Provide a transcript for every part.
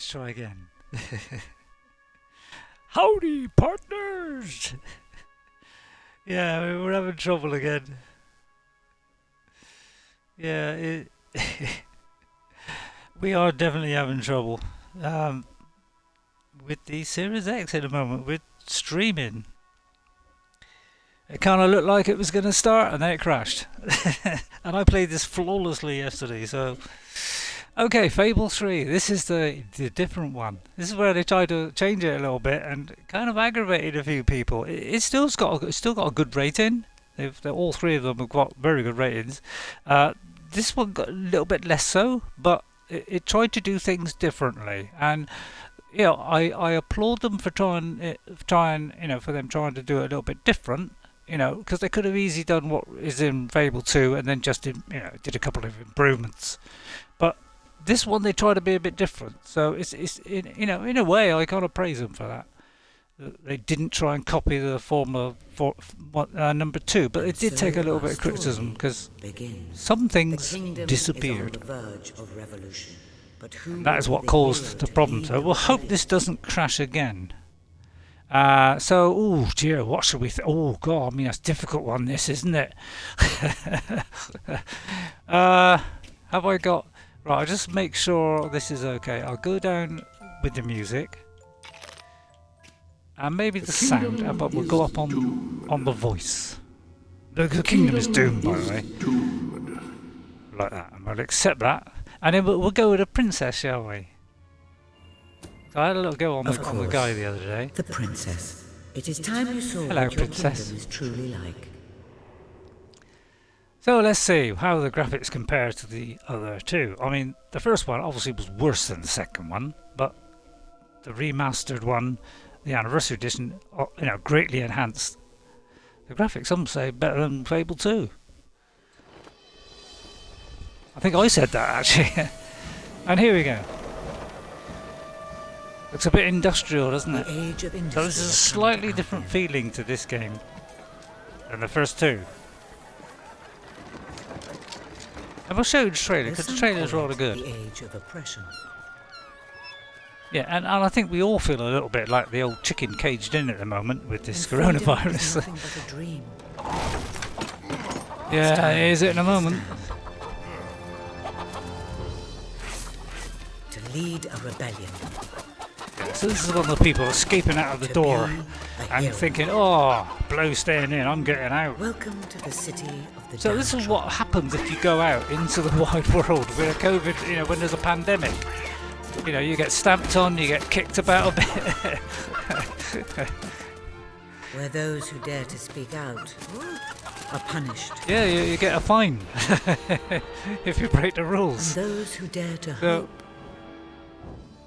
Let's try again. Howdy, partners! Yeah, we're having trouble again. Yeah, we are definitely having trouble um, with the Series X at the moment. With streaming, it kind of looked like it was going to start, and then it crashed. And I played this flawlessly yesterday, so okay, Fable 3. This is the different one. This is where they tried to change it a little bit and kind of aggravated a few people. It's still got a good rating. All three of them have got very good ratings. This one got a little bit less so, but it tried to do things differently. And I applaud them for for them trying to do it a little bit different. Because they could have easily done what is in Fable 2 and then just did a couple of improvements. But this one they try to be a bit different, so it's in a way I kind of praise them for that. They didn't try and copy the formula for number 2, but it did take a little bit of criticism because some things disappeared. And that is what caused the problem. So we'll hope this doesn't crash again. Oh dear, what should we? Oh god, I mean that's a difficult one. This, isn't it? Have I got? Right, I'll just make sure this is okay. I'll go down with the music. And maybe the sound, but we'll go up on the voice. The kingdom is doomed, by the way. Like that, and we'll accept that. And then we'll go with a princess, shall we? So I had a little go on the guy the other day. The princess. It is time you saw Hello, what your princess. kingdom is truly like. So let's see how the graphics compare to the other two. I mean, the first one obviously was worse than the second one, but the remastered one, the anniversary edition, greatly enhanced the graphics. Some say better than Fable 2. I think I said that actually. And here we go. Looks a bit industrial, doesn't it? Age of So this is a slightly different feeling to this game than the first two. And we'll show you the trailer, because the trailer's rather good. The age of oppression. Yeah, and I think we all feel a little bit like the old chicken caged in at the moment with this coronavirus. Yeah, it is at the moment. To lead a rebellion. So this is one of the people escaping out of the door and thinking, oh, blow staying in, I'm getting out. Welcome to the city of the So this is what happens if you go out into the wide world with a COVID, when there's a pandemic. You get stamped on, you get kicked about a bit. Where those who dare to speak out are punished. Yeah, you get a fine if you break the rules. And those who dare to hope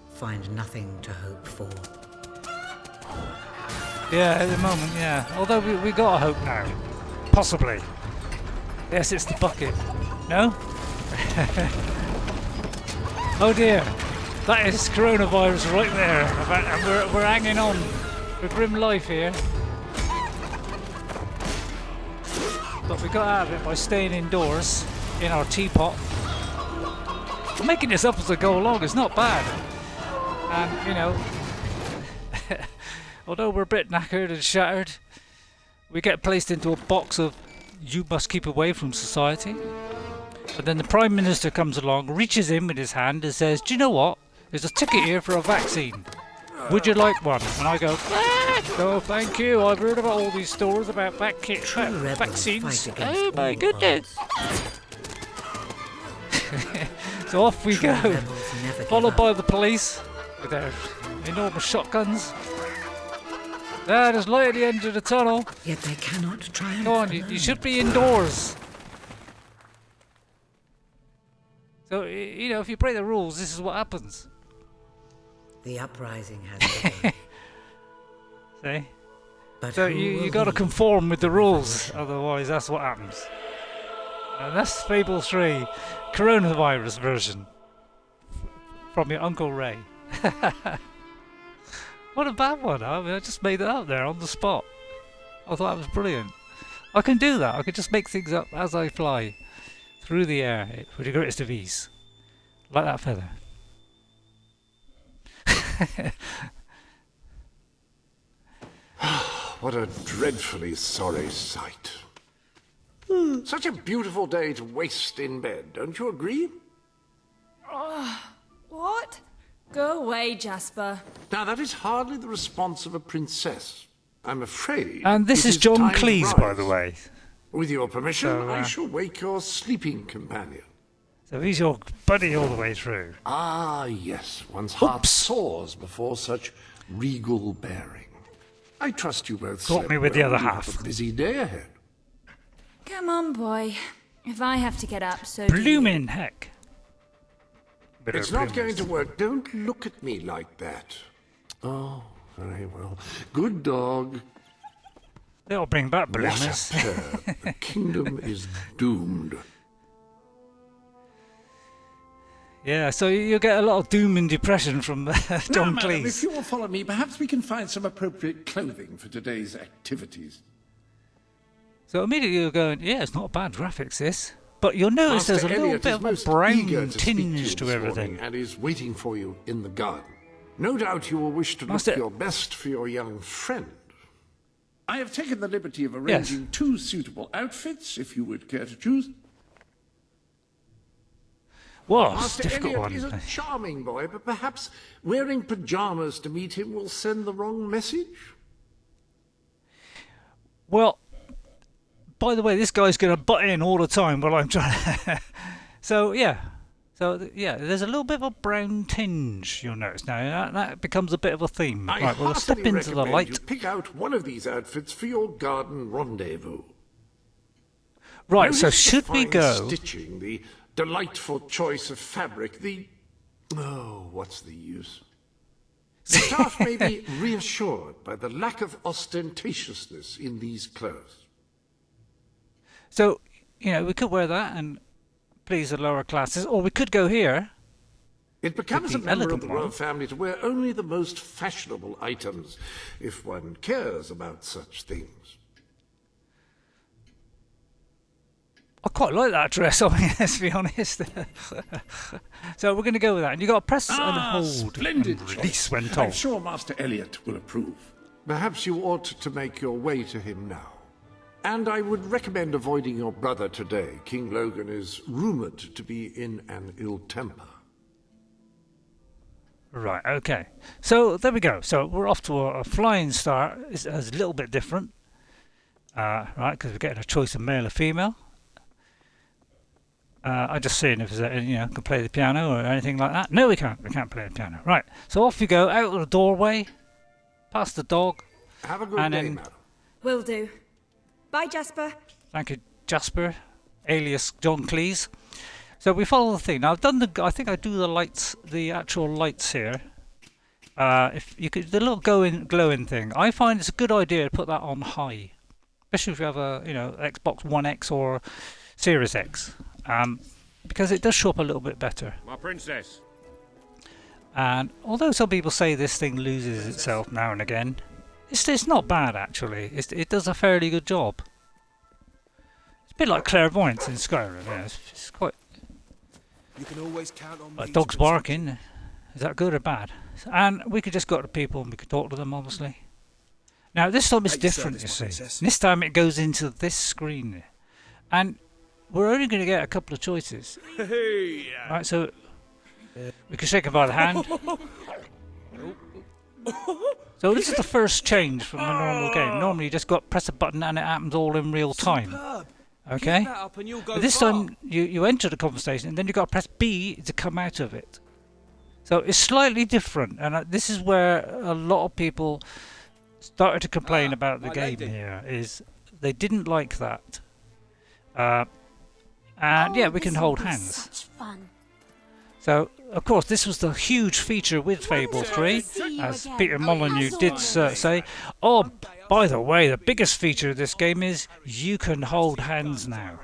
find nothing to hope for. Yeah, at the moment, yeah. Although we got a hope now. Possibly. Yes, it's the bucket. No? Oh dear. That is coronavirus right there. And we're hanging on for grim life here. But we got out of it by staying indoors in our teapot. I'm making this up as I go along, it's not bad. And, although we're a bit knackered and shattered, we get placed into a box of you must keep away from society. But then the Prime Minister comes along, reaches in with his hand and says, do you know what? There's a ticket here for a vaccine. Would you like one? And I go, no, thank you. I've heard about all these stories about vaccines. Oh my goodness. So off we go, followed by the police with their enormous shotguns. There's light at the end of the tunnel. Yet they cannot triumph. Go on, you should be indoors. So, if you break the rules, this is what happens. The uprising has begun. See? But So you got to conform with the rules, otherwise that's what happens. And that's Fable 3, coronavirus version. From your Uncle Ray. What a bad one. I mean, I just made it up there on the spot. I thought that was brilliant. I can do that. I can just make things up as I fly through the air with the greatest of ease. Like that feather. What a dreadfully sorry sight. Such a beautiful day to waste in bed, don't you agree? What? Go away, Jasper. Now, that is hardly the response of a princess. I'm afraid. And this it is John time to Cleese, by rise. the way. With your permission, So, I shall wake your sleeping companion. So he's your buddy all the way through. Ah, yes. One's heart Oops. soars before such regal bearing. I trust you both Got slept me with the well. other You half. have a busy day ahead. Come on, boy. If I have to get up, so do you. Bloomin' heck. Bit It's of not bloomers. going to work. Don't look at me like that. Oh, very well. Good dog. They'll bring back What a bloomers. pair. The kingdom is doomed. Yeah, so you get a lot of doom and depression from John Now, madam, if Cleese. you will follow me, perhaps we can find some appropriate clothing for today's activities. So immediately you're going, yeah, it's not bad graphics, this. But you'll notice Master there's a little Elliot bit is of a most brown eager to speak tinge you to this everything. morning and is waiting for you in the garden. No doubt you will wish to Master- look your best for your young friend. I have taken the liberty of arranging 2 suitable outfits, if you would care to choose. Whoa, it's a Master difficult Elliot one. is a charming boy, but perhaps wearing pyjamas to meet him will send the wrong message. Well, by the way, this guy's going to butt in all the time while I'm trying to... So, yeah. So, yeah, there's a little bit of a brown tinge, you'll notice now. That becomes a bit of a theme. I Right, well, let's step heartily into the recommend light. you pick out one of these outfits for your garden rendezvous. Right, so Notice the should we fine go... Stitching, the delightful choice of fabric, the... Oh, what's the use? The staff may be reassured by the lack of ostentatiousness in these clothes. So, you know, we could wear that and please the lower classes, or we could go here. It becomes a the member of elegant the one. royal family to wear only the most fashionable items, if one cares about such things. I quite like that dress, I mean, let's be honest. So we're going to go with that. And you got to press and hold Splendid and release choice. when I'm told. sure Master Elliot will approve. Perhaps you ought to make your way to him now. And I would recommend avoiding your brother today. King Logan is rumoured to be in an ill temper. Right, okay. So there we go. So we're off to a flying start. It's a little bit different. Right, because we're getting a choice of male or female. I just seeing if there's any, can play the piano or anything like that. No, we can't. We can't play the piano. Right. So off you go, out of the doorway, past the dog. Have a good And day, then- madam. Will do. Bye, Jasper. Thank you, Jasper, alias John Cleese. So we follow the thing. Now I've done I think I do the lights, the actual lights here. If you could, the little glowing thing. I find it's a good idea to put that on high, especially if you have a Xbox One X or Series X, because it does show up a little bit better. My princess. And although some people say this thing loses itself now and again, it's not bad actually. It does a fairly good job. It's a bit like clairvoyance in Skyrim. Yeah, it's quite. You can always count on Like dogs barking. Is that good or bad? And we could just go to people and we could talk to them, obviously. Now this time it's At your different, you service, see. my princess. This time it goes into this screen, and we're only going to get a couple of choices. Hey, Right, so we can shake him by the hand. So this is the first change from the normal game. Normally you just press a button and it happens all in real time. Okay? Keep that up and you'll go But this far. time you enter the conversation and then you've got to press B to come out of it. So it's slightly different, and this is where a lot of people started to complain about the my game lady. here, is they didn't like that. And yeah, we can hold hands. Such fun. So, of course, this was the huge feature with Fable 3, see you as again. Peter Molyneux As did always. say. Oh, by the way, the biggest feature of this game is you can hold hands now.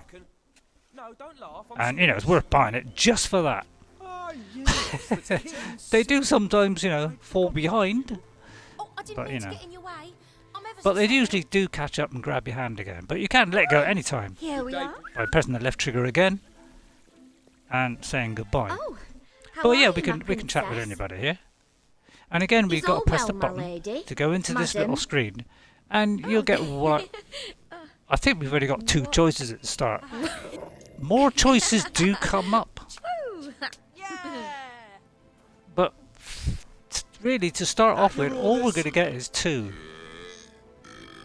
No, don't laugh. And, it's worth buying it just for that. Oh, yes. They do sometimes, fall behind, Oh, I didn't But, mean you to know. get in your way. I'm ever but so they sorry. usually do catch up and grab your hand again. But you can let go anytime Here we are. by pressing the left trigger again and saying goodbye. Oh, how But are yeah, you, we my can chat with princess? anybody here. And again, we've Is got all to press well, the my button lady? to go into this Madam? little screen, and you'll get what. I think we've only got 2 choices at the start. More choices do come up, but really, to start off with, all we're going to get is 2.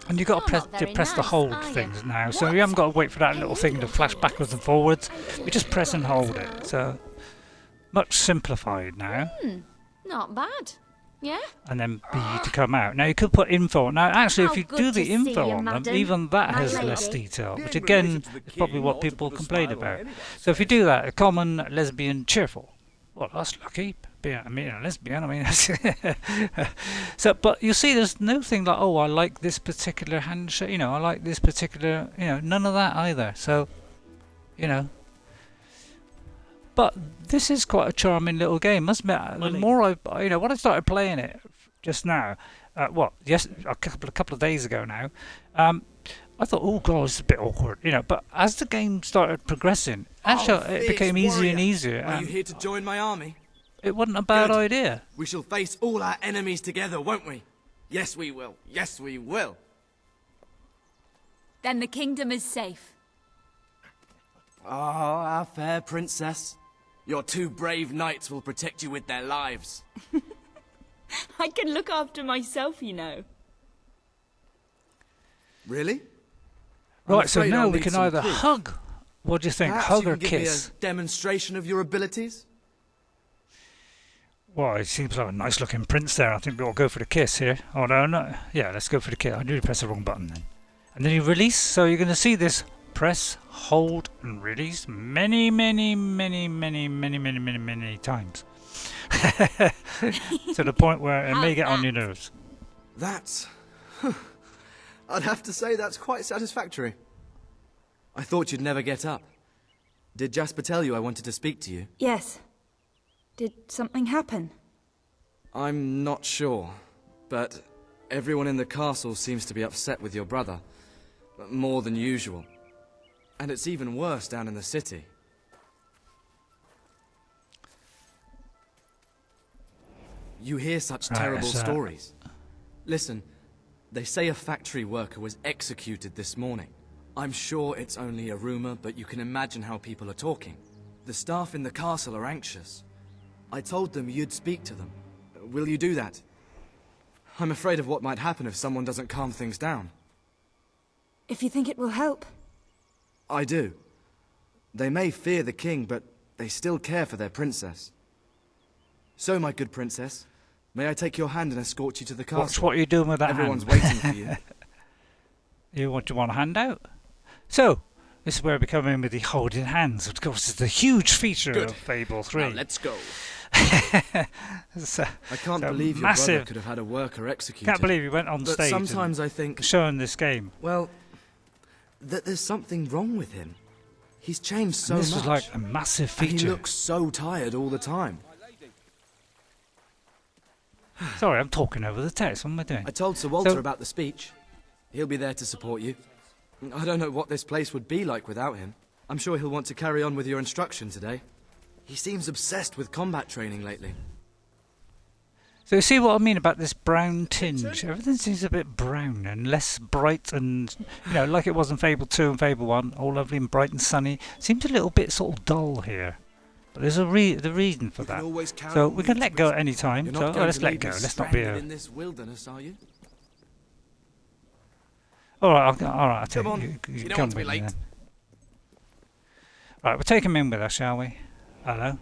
And you've got You're to not very press the nice, hold are you? things now, so you haven't got to wait for that little thing to flash backwards and forwards. You just press and hold it. So much simplified now. Not bad. Yeah? And then B to come out. Now you could put info on. Now actually, if How you good do the to see info you, on them, madam. even that My has less lady. detail, which again is probably what people complain about. So if you do that, a common, lesbian, cheerful. Well, that's lucky. Being a lesbian, I mean. So, but you see, there's no thing like, oh, I like this particular handshake. You know, I like this particular. You know, none of that either. So, you know. But this is quite a charming little game, must admit. The more when I started playing it just now, a couple of days ago now, I thought, oh god, it's a bit awkward, you know. But as the game started progressing, actually, it became easier and easier. Are you here to join my army? It wasn't a bad Good. idea. We shall face all our enemies together, won't we? Yes, we will. Yes, we will. Then the kingdom is safe. Ah, our fair princess. Your 2 brave knights will protect you with their lives. I can look after myself, you know. Really? Right, so afraid now I'll we need can some either proof. hug. What do you think? Perhaps Hug you or can give me kiss? a demonstration of your abilities? Well, it seems like a nice looking prince there. I think we'll go for the kiss here. Oh no. Yeah, let's go for the kiss. I knew to press the wrong button then. And then you release. So you're going to see this. Press, hold, and release many times. To the point where it may get on your nerves. That's... I'd have to say that's quite satisfactory. I thought you'd never get up. Did Jasper tell you I wanted to speak to you? Yes. Did something happen? I'm not sure, but everyone in the castle seems to be upset with your brother. More than usual. And it's even worse down in the city. You hear such terrible stories. Listen, they say a factory worker was executed this morning. I'm sure it's only a rumor, but you can imagine how people are talking. The staff in the castle are anxious. I told them you'd speak to them. Will you do that? I'm afraid of what might happen if someone doesn't calm things down. If you think it will help. I do. They may fear the king, but they still care for their princess. So, my good princess, may I take your hand and escort you to the castle? Watch what you're doing with that Everyone's hand. waiting for you. You want a handout? So, this is where we come in with the holding hands. Of course, it's the huge feature Good. of Fable 3. Now, let's go. So, I can't so believe your massive. brother could have had a worker executed. Can't believe you went on But stage sometimes and I think, showing this game. well, that there's something wrong with him. He's changed so And this much. was like a massive And he feature. looks so tired all the time. Sorry, I'm talking over the text. What am I doing? I told Sir Walter So- about the speech. He'll be there to support you. I don't know what this place would be like without him. I'm sure he'll want to carry on with your instruction today. He seems obsessed with combat training lately. So you see what I mean about this brown tinge? Everything seems a bit brown and less bright and, you know, like it was in Fable 2 and Fable 1, all lovely and bright and sunny. Seems a little bit sort of dull here. But there's the reason for You can that. always count So on we me can to let go at protect- any time. You're So not going let's to let leave go. me Let's not be stranded a... in this wilderness, are you? Alright, I'll take Come on. you You don't come want to be with me late. then. Right, we'll take him in with us, shall we? Hello?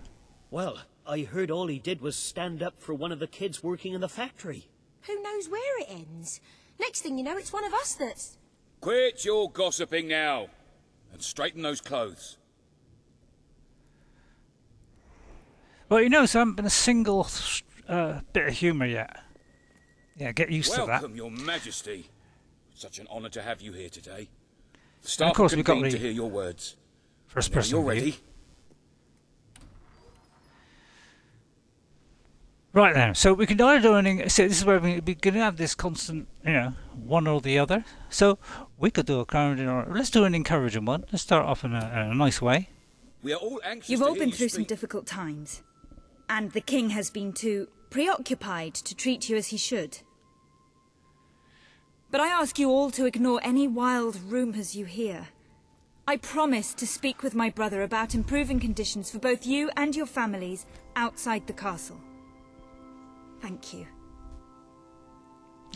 Well, I heard all he did was stand up for one of the kids working in the factory. Who knows where it ends? Next thing you know, it's one of us that's... Quit your gossiping now, and straighten those clothes. Well, you notice I haven't been a single bit of humour yet. Yeah, get used to that. Welcome, Your Majesty. Such an honour to have you here today. The staff of course are we've got convened the to hear your words. First Now person you're view. ready. Right then, so we can either do anything. So this is where we're going to have this constant, you know, one or the other. So we could do a encouraging, or let's do an encouraging one. Let's start off in a nice way. We are all anxious You've to all hear been you through some speak. difficult times. And the king has been too preoccupied to treat you as he should. But I ask you all to ignore any wild rumours you hear. I promise to speak with my brother about improving conditions for both you and your families outside the castle. Thank you.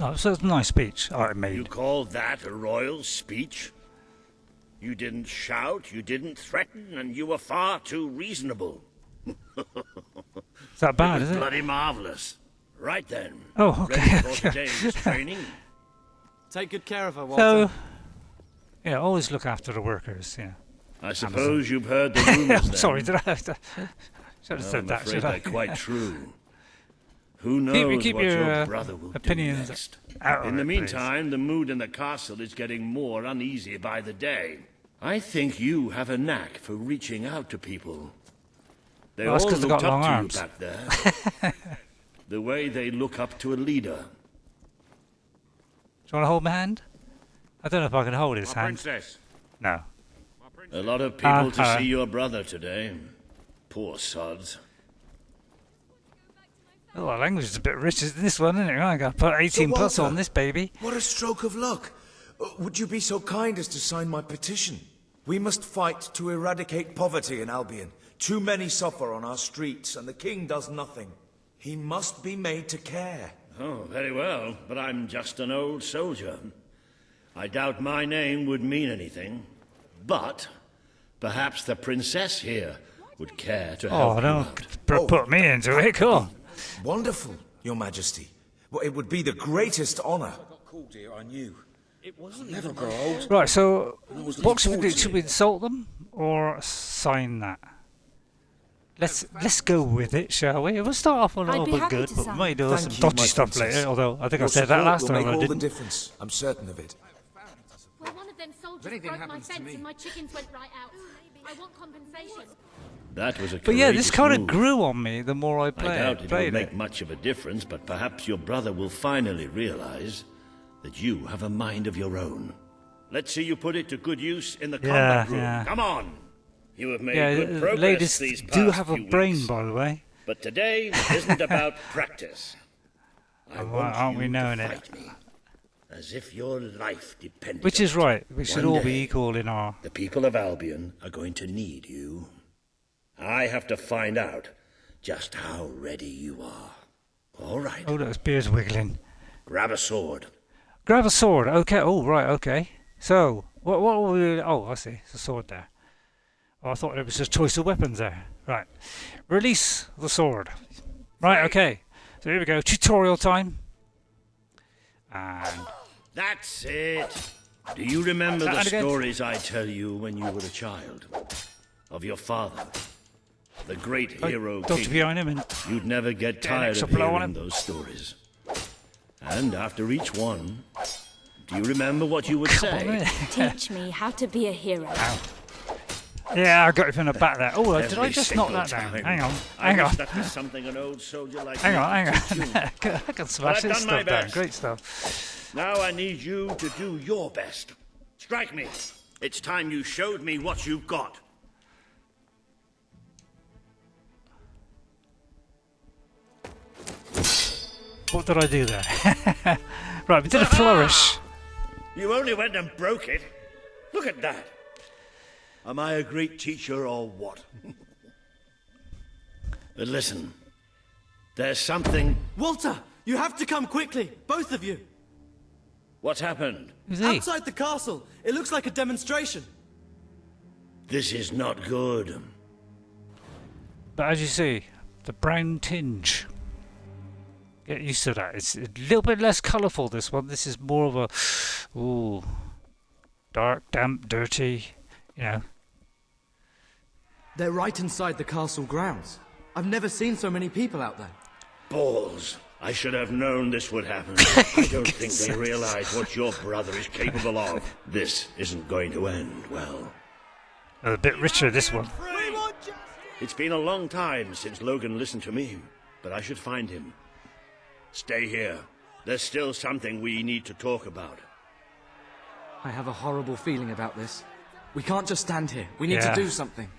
Oh, so it's a nice speech I made. You call that a royal speech? You didn't shout, you didn't threaten, and you were far too reasonable. Is that bad, is it? Bloody marvellous. Right then. Oh, okay. Ready for today's training? Take good care of her, Walter. So, yeah, always look after the workers, yeah. I suppose you've heard the rumours then. Sorry, did I have to... Should have said I'm that, afraid should I? they're quite true. Who knows keep what your your brother will opinions do next. out of In the it, meantime, the mood in the castle is getting more uneasy by the day. I think you have a knack for reaching out to people. They Well, that's all 'cause they've looked got up long to arms. you back there. The way they look up to a leader. Do you want to hold my hand? I don't know if I can hold his My hand. princess. No. A lot of people to alright. see your brother today. Poor sods. Oh, the language is a bit richer than this one, isn't it? I got to put 18 plus Walter, on this baby. What a stroke of luck. Would you be so kind as to sign my petition? We must fight to eradicate poverty in Albion. Too many suffer on our streets, and the king does nothing. He must be made to care. Oh, very well, but I'm just an old soldier. I doubt my name would mean anything. But perhaps the princess here would care to help Oh, you out. don't put me into it, come on. Wonderful, Your Majesty. Well, it would be the greatest honor. I got called here, I knew. It wasn't never grow old. Right, so what should we do? 40. Should we insult them or sign that? Let's go with it, shall we? We'll start off a little I'd be bit happy good, to but we sign. might do Thank some you, dodgy my stuff princess. later. Although I think I Your said that support last will time, make I all the didn't. difference. I'm certain of it. Well, one of them soldiers broke my fence and my chickens went right out. I want compensation. That was a But yeah, this courageous kind of move. grew on me the more I I doubt it will played make it. much of a difference, but perhaps your brother will finally realize that you have a mind of your own. Let's see you put it to good use in the Yeah, combat room. yeah. Come on! You have made Yeah, good progress ladies these past do have a few brain, weeks. by the way. But today isn't about practice. I want aren't we you knowing to it? fight me, as if your life depended Which on is it. right. We should One all be day, equal in our... The people of Albion are going to need you. I have to find out just how ready you are. All right. Oh, those beers wiggling. Grab a sword. Grab a sword. Okay. Oh, right. Okay. So, what will we... Oh, I see. It's a sword there. Oh, I thought it was just choice of weapons there. Right. Release the sword. Right, okay. So here we go. Tutorial time. And... That's it. Do you remember the And again. stories I tell you when you were a child? Of your father, the great hero Dodge king. behind him and... You'd never get an tired extra of blow on hearing him. those stories. And after each one, do you remember what you would say? Teach me how to be a hero. Yeah, I got it from the back there. Oh, did I Every just knock single that down? time. Hang on. I Hang on. wish that was something an old soldier like Hang you on, hang could do. on. I can smash I've this done my stuff down. best. Great stuff. Now I need you to do your best. Strike me. It's time you showed me what you've got. What did I do there? Right, we did a flourish. You only went and broke it. Look at that. Am I a great teacher or what? But listen, there's something... Walter, you have to come quickly, both of you. What's happened? Who's he? Outside the castle, it looks like a demonstration. This is not good. But as you see, the brown tinge. Get used to that. It's a little bit less colourful, this one. This is more of a... Ooh. Dark, damp, dirty. You know. They're right inside the castle grounds. I've never seen so many people out there. Balls. I should have known this would happen. I don't think they realize what your brother is capable of. This isn't going to end well. A bit richer, this one. It's been a long time since Logan listened to me, but I should find him. Stay here. There's still something we need to talk about. I have a horrible feeling about this. We can't just stand here. We need Yeah. to do something.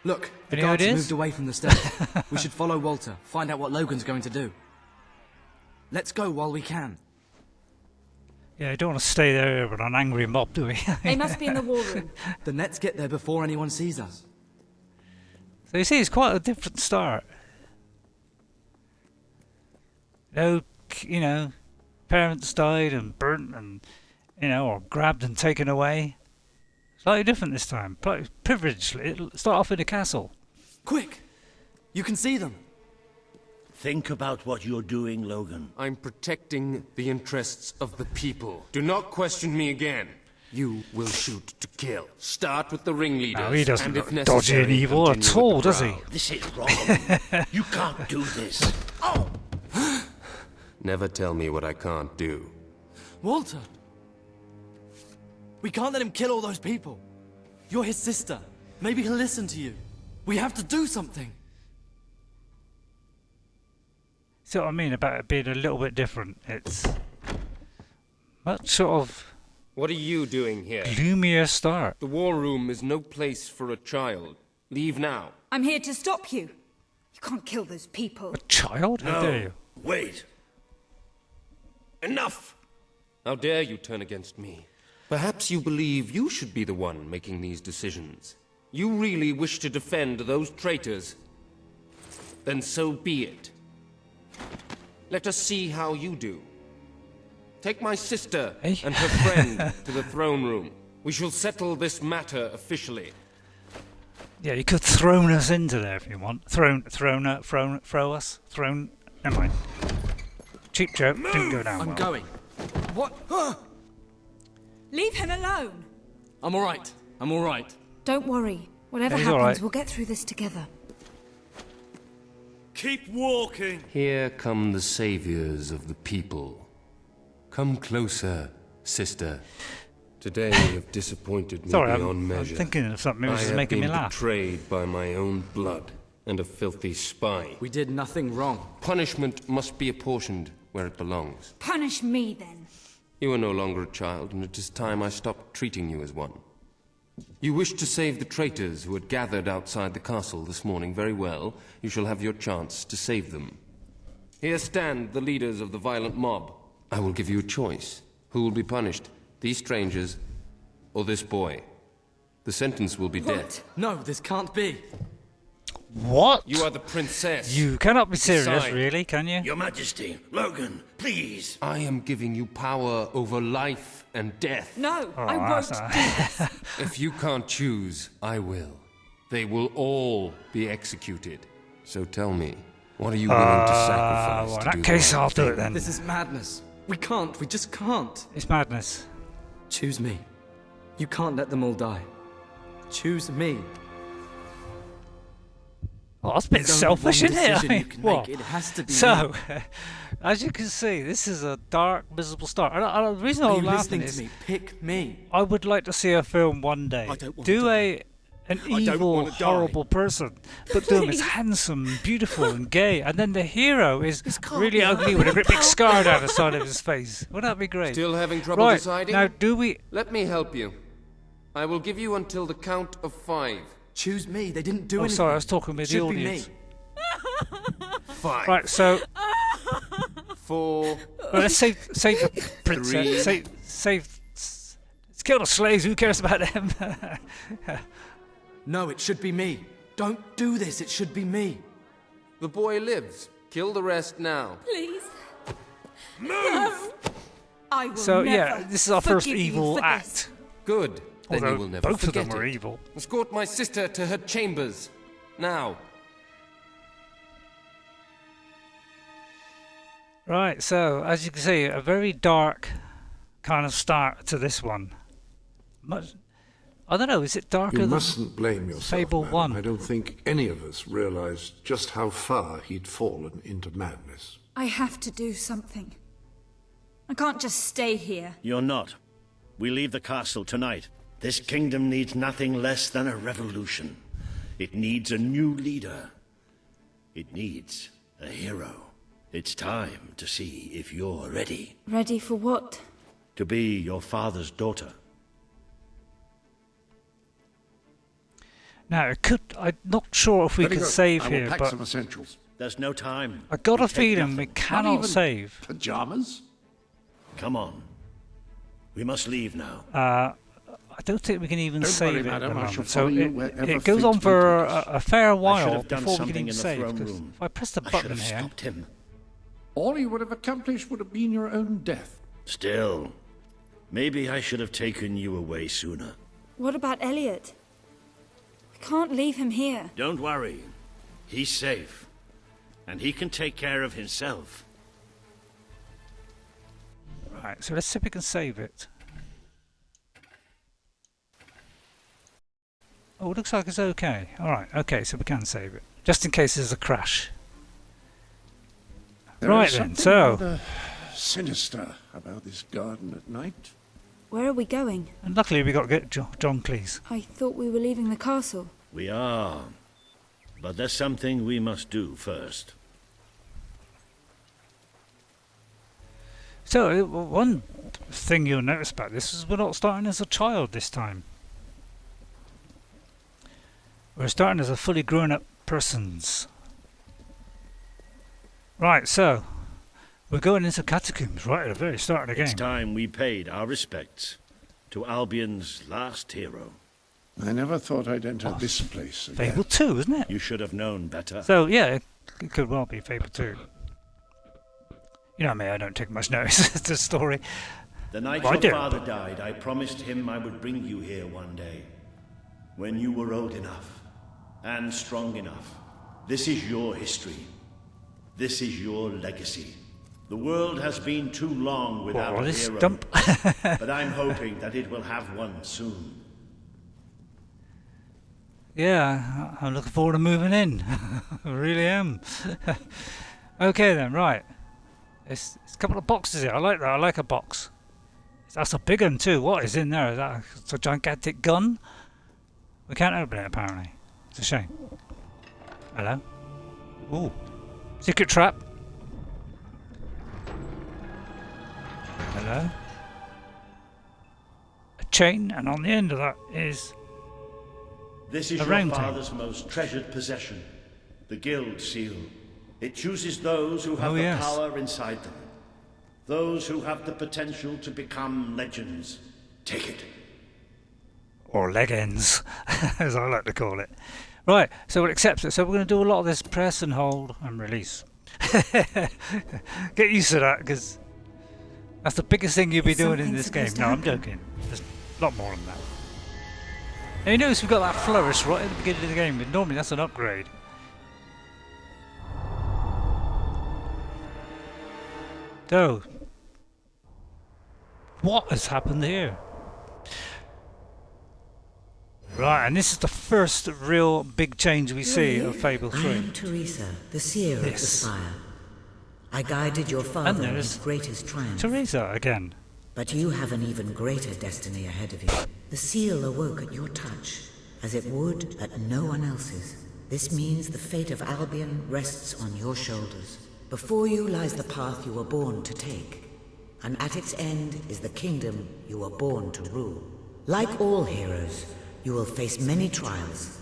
Look, the Any guards have ideas? moved away from the stairs. We should follow Walter, find out what Logan's going to do. Let's go while we can. Yeah, I don't want to stay there with an angry mob, do we? They must be in the war room. Then let's get there before anyone sees us. So you see, it's quite a different start. No, you know, parents died and burnt and, you know, or grabbed and taken away. Slightly different this time. Privileged. It'll start off in a castle. Quick! You can see them. Think about what you're doing, Logan. I'm protecting the interests of the people. Do not question me again. You will shoot to kill. Start with the ringleaders. No, he doesn't and if look dodgy and necessary, evil at continue all, with the does he? crowd. This is wrong. You can't do this. Oh! Never tell me what I can't do. Walter! We can't let him kill all those people. You're his sister. Maybe he'll listen to you. We have to do something. See what I mean about it being a little bit different? It's much sort of What are you doing here? gloomier start. The war room is no place for a child. Leave now. I'm here to stop you. You can't kill those people. A child? How dare you? Wait. Enough! How dare you turn against me? Perhaps you believe you should be the one making these decisions. You really wish to defend those traitors? Then so be it. Let us see how you do. Take my sister Hey. and her friend to the throne room. We shall settle this matter officially. Yeah, you could thrown us into there if you want. Throw us. Never mind. Cheap joke. Didn't go down I'm well. going. What? Leave him alone. I'm alright. I'm alright. Don't worry. Whatever He's happens, all right. we'll get through this together. Keep walking. Here come the saviors of the people. Come closer, sister. Today you have disappointed me Sorry, beyond I'm measure. thinking of something I which is have making me been laugh. betrayed by my own blood and a filthy spy. We did nothing wrong. Punishment must be apportioned where it belongs. Punish me then. You are no longer a child, and it is time I stopped treating you as one. You wish to save the traitors who had gathered outside the castle this morning. Very well. You shall have your chance to save them. Here stand the leaders of the violent mob. I will give you a choice. Who will be punished? These strangers or this boy? The sentence will be death. No, this can't be. What? You are the princess. You cannot be serious, Decide. really, can you? Your Majesty, Logan, please. I am giving you power over life and death. No, Oh, I won't that's do not- this. If you can't choose, I will. They will all be executed. So tell me, what are you willing to sacrifice well, in to that do case, the right I'll do it thing? then. This is madness. We can't. We just can't. It's madness. Choose me. You can't let them all die. Choose me. Well, that's a bit There's only selfish, one isn't it? I decision you mean, can what? make. It has to be So, me. as you can see, this is a dark, miserable start. And the reason Are I'm you laughing listening is to me? Pick me. I would like to see a film one day. I don't want do to an don't evil, wanna die. horrible person, but do him as handsome, beautiful, and gay, and then the hero is really ugly with a great big scar down the side of his face. Wouldn't that be great? Still having trouble Right, deciding? now do we... Let me help you. I will give you until the count of 5. Choose me. They didn't do Oh, anything. sorry, I was talking with the Should be audience. me. 5. Right, so 4. well, let's save the princess. Save. Let's kill the slaves. Who cares about them? No, it should be me. Don't do this. It should be me. The boy lives. Kill the rest now. Please. No. I will So never yeah, this is our first forgive you evil for act. this. Good. Then Although you will never both of forget them were it. evil. Escort my sister to her chambers. Now. Right, so as you can see, a very dark kind of start to this one. Much, I don't know, is it darker You than mustn't blame yourself, Fable madam. 1? I don't think any of us realized just how far he'd fallen into madness. I have to do something. I can't just stay here. You're not. We leave the castle tonight. This kingdom needs nothing less than a revolution. It needs a new leader. It needs a hero. It's time to see if you're ready Ready for what? to be your father's daughter. Now, it could. I'm not sure if we Very could good. save I will here, pack but some essentials. There's no time. I got a Take feeling we nothing. cannot even save. Pajamas? Come on. We must leave now. I don't think we can even Don't save worry, it at madam, the I shall moment. follow So you wherever it goes fate on may for take us. a fair I should while have done before we can something even in the save. throne 'Cause room. if I press the I should button have here, stopped him. All you would have accomplished would have been your own death. Still, maybe I should have taken you away sooner. What about Elliot? We can't leave him here. Don't worry. He's safe. And he can take care of himself. right? So let's see if we can save it. Oh, it looks like it's okay. All right, okay, so we can save it, just in case there's a crash. There Right is then, something so rather sinister about this garden at night. Where are we going? and luckily we got to get John Cleese. I thought we were leaving the castle. We are. But there's something we must do first. So one thing you'll notice about this is we're not starting as a child this time. We're starting as a fully grown-up persons. Right, so we're going into catacombs right at the very start of the It's game. time we paid our respects to Albion's last hero. I never thought I'd enter this place again. Fable 2, isn't it? You should have known better. So yeah, it could well be Fable 2. You know me, I don't take much notice of the story. The night I your do. father died, I promised him I would bring you here one day. When you were old enough and strong enough. This is your history. This is your legacy. The world has been too long without a this hero. dump. But I'm hoping that it will have one soon. Yeah, I'm looking forward to moving in. I really am. Okay then, right. It's a couple of boxes here. I like that. I like a box. That's a big one too. What is in there? Is that a gigantic gun? We can't open it apparently. It's a shame. Hello? Ooh. Secret trap. Hello? A chain, and on the end of that is This is a your round father's most treasured possession, the Guild Seal. It chooses those who have Oh, the yes. power inside them. Those who have the potential to become legends. Take it. or leg ends, as I like to call it. Right, so we'll accept it. So we're going to do a lot of this press and hold and release. Get used to that, because that's the biggest thing you'll be Is doing in something this game. supposed to No, I'm happen? joking. There's a lot more than that. Now you notice we've got that flourish right at the beginning of the game, but normally that's an upgrade. So, what has happened here? Right, and this is the first real big change we see of Fable 3. I am Teresa, the seer of the Yes. spire. I guided your father in there's his greatest triumph. Teresa again. But you have an even greater destiny ahead of you. The seal awoke at your touch, as it would at no one else's. This means the fate of Albion rests on your shoulders. Before you lies the path you were born to take, and at its end is the kingdom you were born to rule. Like all heroes, you will face many trials,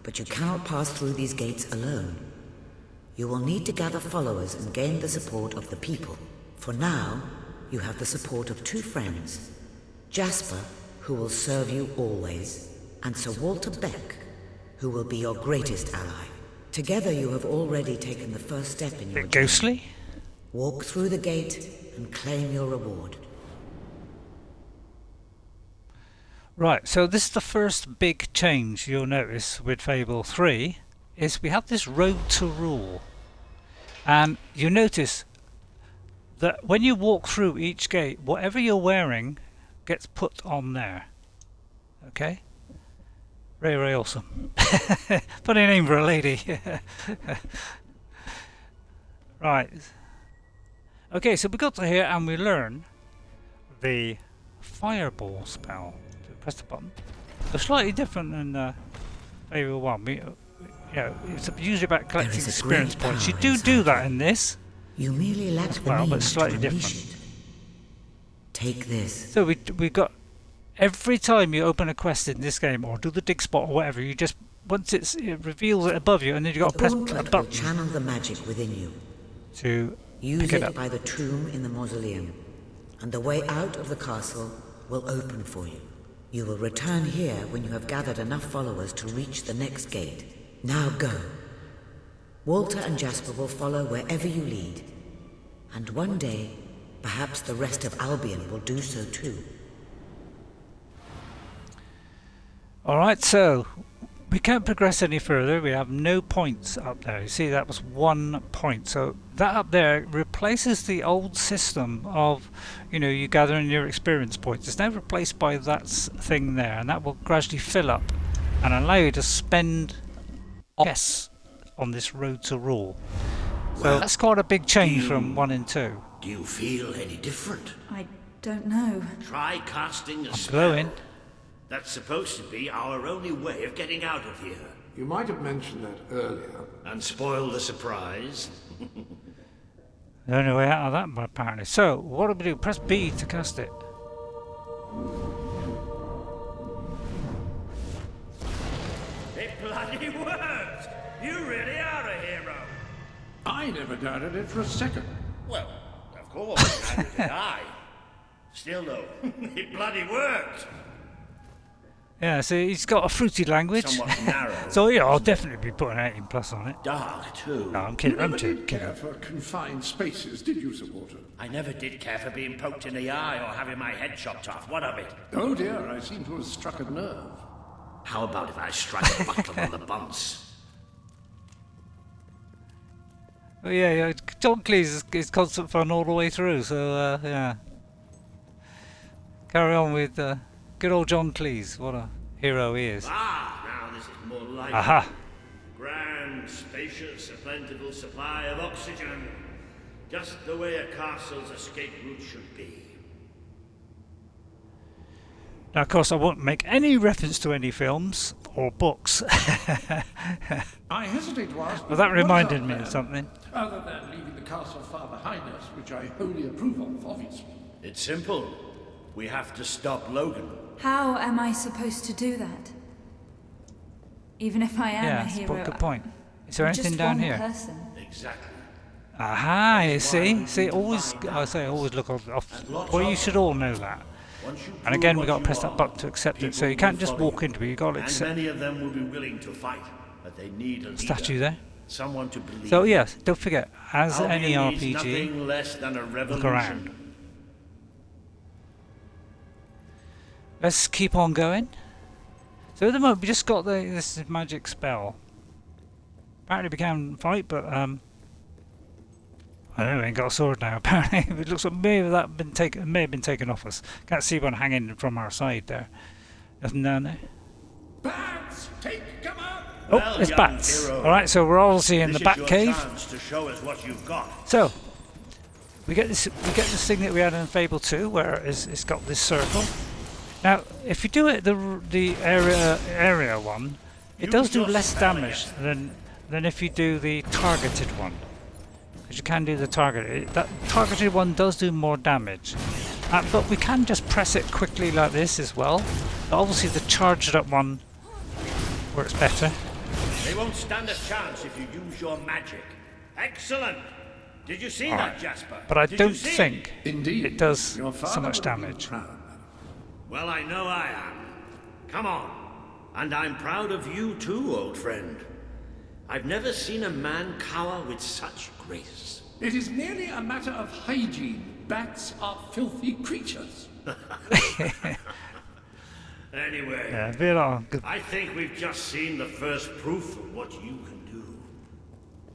but you cannot pass through these gates alone. You will need to gather followers and gain the support of the people. For now, you have the support of two friends. Jasper, who will serve you always, and Sir Walter Beck, who will be your greatest ally. Together you have already taken the first step in your Bit journey. ghostly. Walk through the gate and claim your reward. Right, so this is the first big change you'll notice with Fable 3, is we have this road to rule. And you notice that when you walk through each gate, whatever you're wearing gets put on there. Okay? RayRay awesome. Funny name for a lady. Right. Okay, so we got to here and we learn the fireball spell. Press the button. It's slightly different than Fable 1. It's usually about collecting There is a experience great points. You power do inside that you. in this You merely lack as the well, but means slightly to unleash different. it. Take this. So we got every time you open a quest in this game or do the dig spot or whatever, you just once it reveals it above you, and then you got to press a Gauntlet will button channel the magic within you. to Use pick it it up. by the tomb in the mausoleum, and the way out of the castle will open for you. You will return here when you have gathered enough followers to reach the next gate. Now go. Walter and Jasper will follow wherever you lead. And one day, perhaps the rest of Albion will do so too. Alright, so we can't progress any further. We have no points up there. You see, that was 1 point. So that up there replaces the old system of, you know, you gathering your experience points. It's now replaced by that thing there, and that will gradually fill up and allow you to spend less on this road to rule. So Well, that's quite a big change from 1 and 2. Do you feel any different? I don't know. Try casting a I'm spell. glowing. That's supposed to be our only way of getting out of here. You might have mentioned that earlier. And spoil the surprise. The only way out of that, apparently. So, what do we do? Press B to cast it. It bloody worked! You really are a hero. I never doubted it for a second. Well, of course, neither did I. Still though, it bloody worked. Yeah, see, he's got a fruity language. Somewhat narrow. So, yeah, I'll definitely be putting 18 plus on it. Dark too. No, I'm You kidding, I'm never kidding. did care for confined spaces, did you, Sir Walter? I never did care for being poked in the eye or having my head chopped off. What of it? Oh dear, I seem to have struck a nerve. How about if I strike a buckle on the bunce? Oh, yeah, John Cleese is constant fun all the way through, so, yeah. Carry on with good old John Cleese. What a hero he is. Ah, now this is more like Aha! grand, spacious, a plentiful supply of oxygen. Just the way a castle's escape route should be. Now, of course, I won't make any reference to any films or books. I hesitate to ask. Well, that what is reminded our me plan? of something. Other than leaving the castle far behind us, which I wholly approve of, obviously. It's simple. We have to stop Logan. How am I supposed to do that? Even if I am Yeah, a that's a hero, good point. Is there I'm anything just down one here? person. Exactly. Aha, you see, always, I say, always look off. Well, you should all know that. And again, we got to press that button to accept it. So you can't just walk into it. You got to And accept many of them will be willing to fight, but they need a leader. statue there. Someone to believe. So yes, don't forget, as any Albion needs RPG, nothing less than a look revolution. around. Let's keep on going. So at the moment, we just got this magic spell. Apparently we can fight, but I don't know, we ain't got a sword now. Apparently, it looks like maybe that been taken, may have been taken off us. Can't see one hanging from our side there. Nothing down there. Bats, take cover! Oh, Well, it's young bats. hero, All right, so we're obviously in the This bat is your cave. chance to show us what you've got. So we get this thing that we had in Fable 2, where it's got this circle. Now, if you do it the area one, it does do less damage than if you do the targeted one. Because you can do the targeted. That targeted one does do more damage. But we can just press it quickly like this as well. But obviously the charged up one works better. They won't stand a chance if you use your magic. Excellent. Did you see All that, right. Jasper? But I Did don't you see think Indeed. it does Your father so much would have been damage. proud. Well, I know I am. Come on. And I'm proud of you too, old friend. I've never seen a man cower with such grace. It is merely a matter of hygiene. Bats are filthy creatures. Anyway, Yeah, a bit of good. I think we've just seen the first proof of what you can do.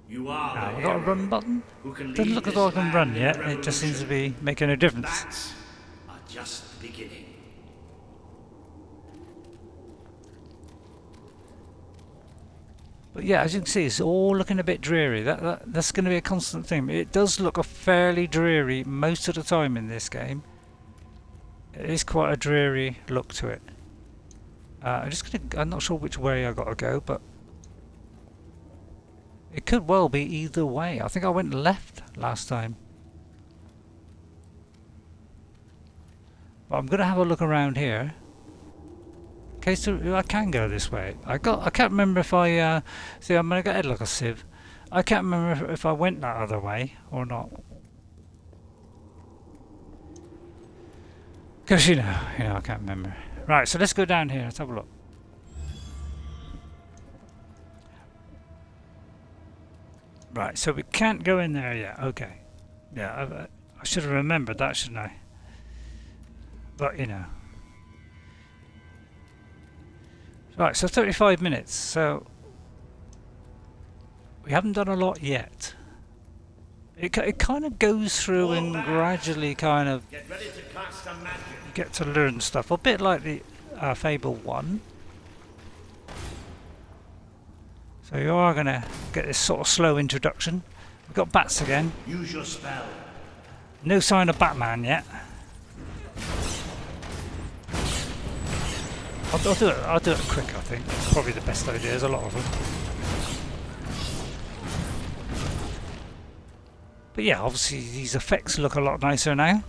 You are Ah, the we got a hero run button. who can Doesn't lead look as this though I can run land in yet. a It just seems to revolution. be making a difference. Bats are just the beginning. But yeah, as you can see, it's all looking a bit dreary. That's going to be a constant thing. It does look a fairly dreary most of the time in this game. It is quite a dreary look to it. I'm not sure which way I got to go, but it could well be either way. I think I went left last time. But I'm going to have a look around here. Okay, so I can go this way. I can't remember if I see. I'm gonna get head like a sieve. I can't remember if I went that other way or not. Because you know, I can't remember. Right, so let's go down here. Let's have a look. Right, so we can't go in there yet. Okay. Yeah, I should have remembered that, shouldn't I? But you know. Right, so 35 minutes. So we haven't done a lot yet. It kind of goes through and gradually kind of get to learn stuff. A bit like the Fable 1. So you are going to get this sort of slow introduction. We've got bats again. Use your spell. No sign of Batman yet. I'll do it quick, I think. It's probably the best idea. There's a lot of them. But yeah, obviously these effects look a lot nicer now.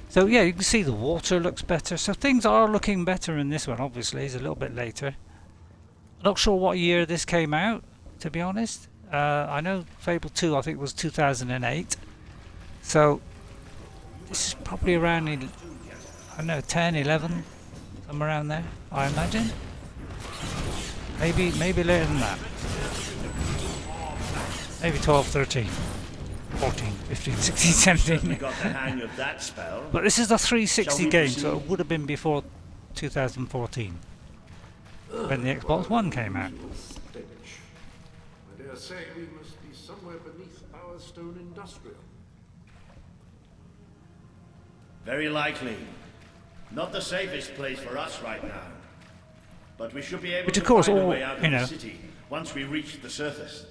So yeah, you can see the water looks better. So things are looking better in this one, obviously. It's a little bit later. Not sure what year this came out, to be honest. I know Fable 2, I think, was 2008. So this is probably around, I don't know, 10, 11, somewhere around there, I imagine. Maybe later than that. Maybe 12, 13, 14, 15, 16, 17. Got the hang of that spell. But this is a 360 game, so it would have been before 2014. When the Xbox One came out. I dare say we must be somewhere beneath our stone industrial. Very likely. Not the safest place for us right now. But we should be able to find a way out of the city once we reach the surface.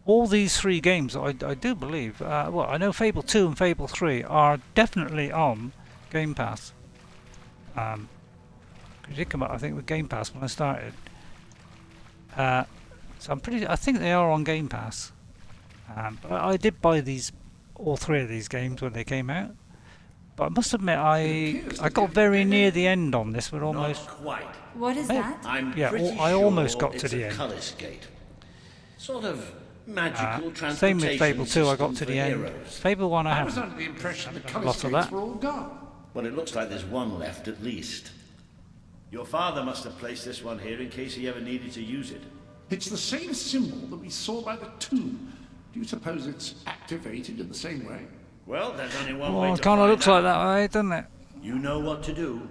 All these three games, I do believe, well, I know Fable 2 and Fable 3 are definitely on Game Pass. It did come up, I think, with Game Pass when I started. So I think they are on Game Pass. But I did buy all three of these games when they came out. But I must admit, I got very near the end on this, but almost. Not quite. What is that? I almost got to the end. Colours gate. Sort of magical transportation. Same with Fable 2, I got to the end. Heroes. Fable 1, I I was haven't. under the impression the A colour lot of skates that. were all gone. Well, it looks like there's one left at least. Your father must have placed this one here in case he ever needed to use it. It's the same symbol that we saw by the tomb. Do you suppose it's activated in the same way? Well, there's only one way Well, to it kind of find looks out. like that way, doesn't it? You know what to do.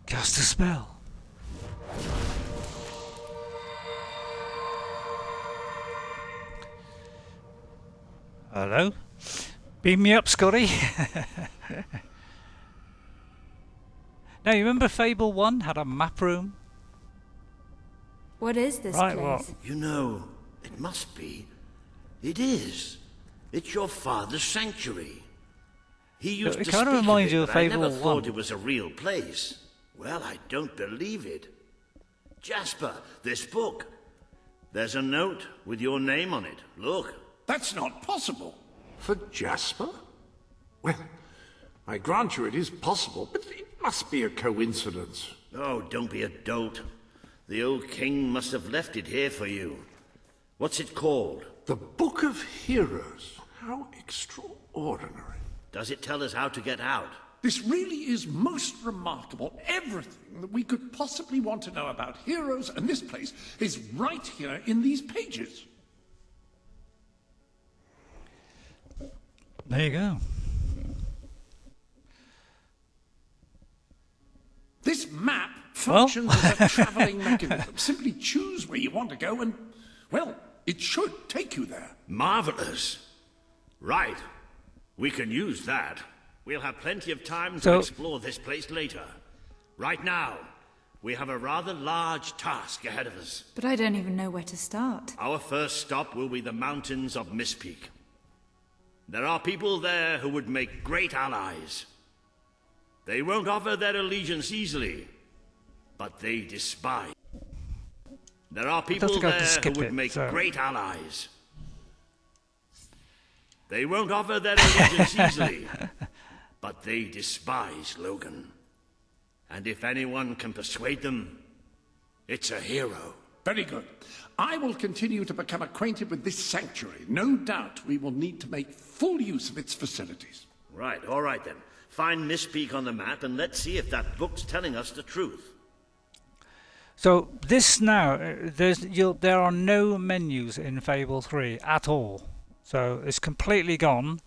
Cast a spell. Hello? Beam me up, Scotty. Now, you remember Fable 1 had a map room? What is this Right, place? well, You know, it must be. It is. It's your father's sanctuary. He used It to kind of speak reminds of it, you of but I Fable never 1. thought it was a real place. Well, I don't believe it. Jasper, this book. There's a note with your name on it. Look. That's not possible. For Jasper? Well, I grant you it is possible, but it must be a coincidence. Oh, don't be a dolt. The old king must have left it here for you. What's it called? The Book of Heroes. How extraordinary. Does it tell us how to get out? This really is most remarkable. Everything that we could possibly want to know about heroes and this place is right here in these pages. there you go. This map functions as a traveling mechanism. Simply choose where you want to go and, well, it should take you there. Marvelous. Right. We can use that. We'll have plenty of time to So- explore this place later. Right now, we have a rather large task ahead of us. But I don't even know where to start. Our first stop will be the mountains of Mistpeak. There are people there who would make great allies. They won't offer their allegiance easily, but they despise. There are people think I can there who skip would it, make so- great allies. They won't offer their allegiance easily, but they despise Logan. And if anyone can persuade them, it's a hero. Very good. I will continue to become acquainted with this sanctuary. No doubt we will need to make full use of its facilities. Right, all right then. Find Misspeak on the map and let's see if that book's telling us the truth. So this now, there are no menus in Fable 3 at all. So it's completely gone.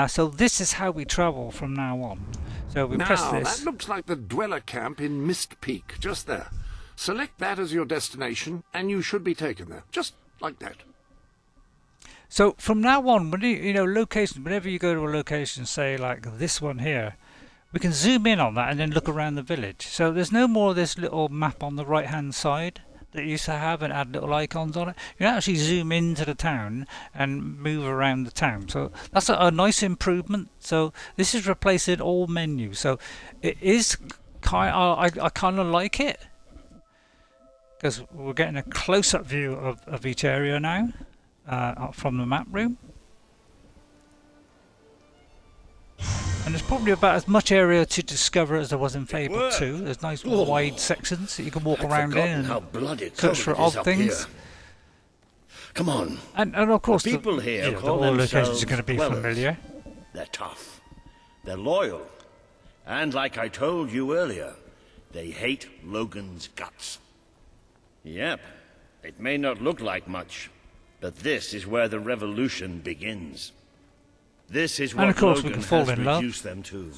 So this is how we travel from now on. So we press this. That looks like the dweller camp in Mist Peak, just there. Select that as your destination, and you should be taken there, just like that. So from now on, when locations, whenever you go to a location, say like this one here, we can zoom in on that and then look around the village. So there's no more of this little map on the right-hand side that you used to have and add little icons on it. You can actually zoom into the town and move around the town. So that's a nice improvement. So this is replacing all menus. So it is I kind of like it, because we're getting a close-up view of each area now from the map room. And there's probably about as much area to discover as there was in Fable 2. There's nice wide sections that you can walk around in and search for odd things. Come on. And of course, the people here call all themselves locations are going to be dwellers. familiar. They're tough. They're loyal. And like I told you earlier, they hate Logan's guts. Yep. It may not look like much, but this is where the revolution begins. This is what and of course Logan we can fall has in love. reduced them to.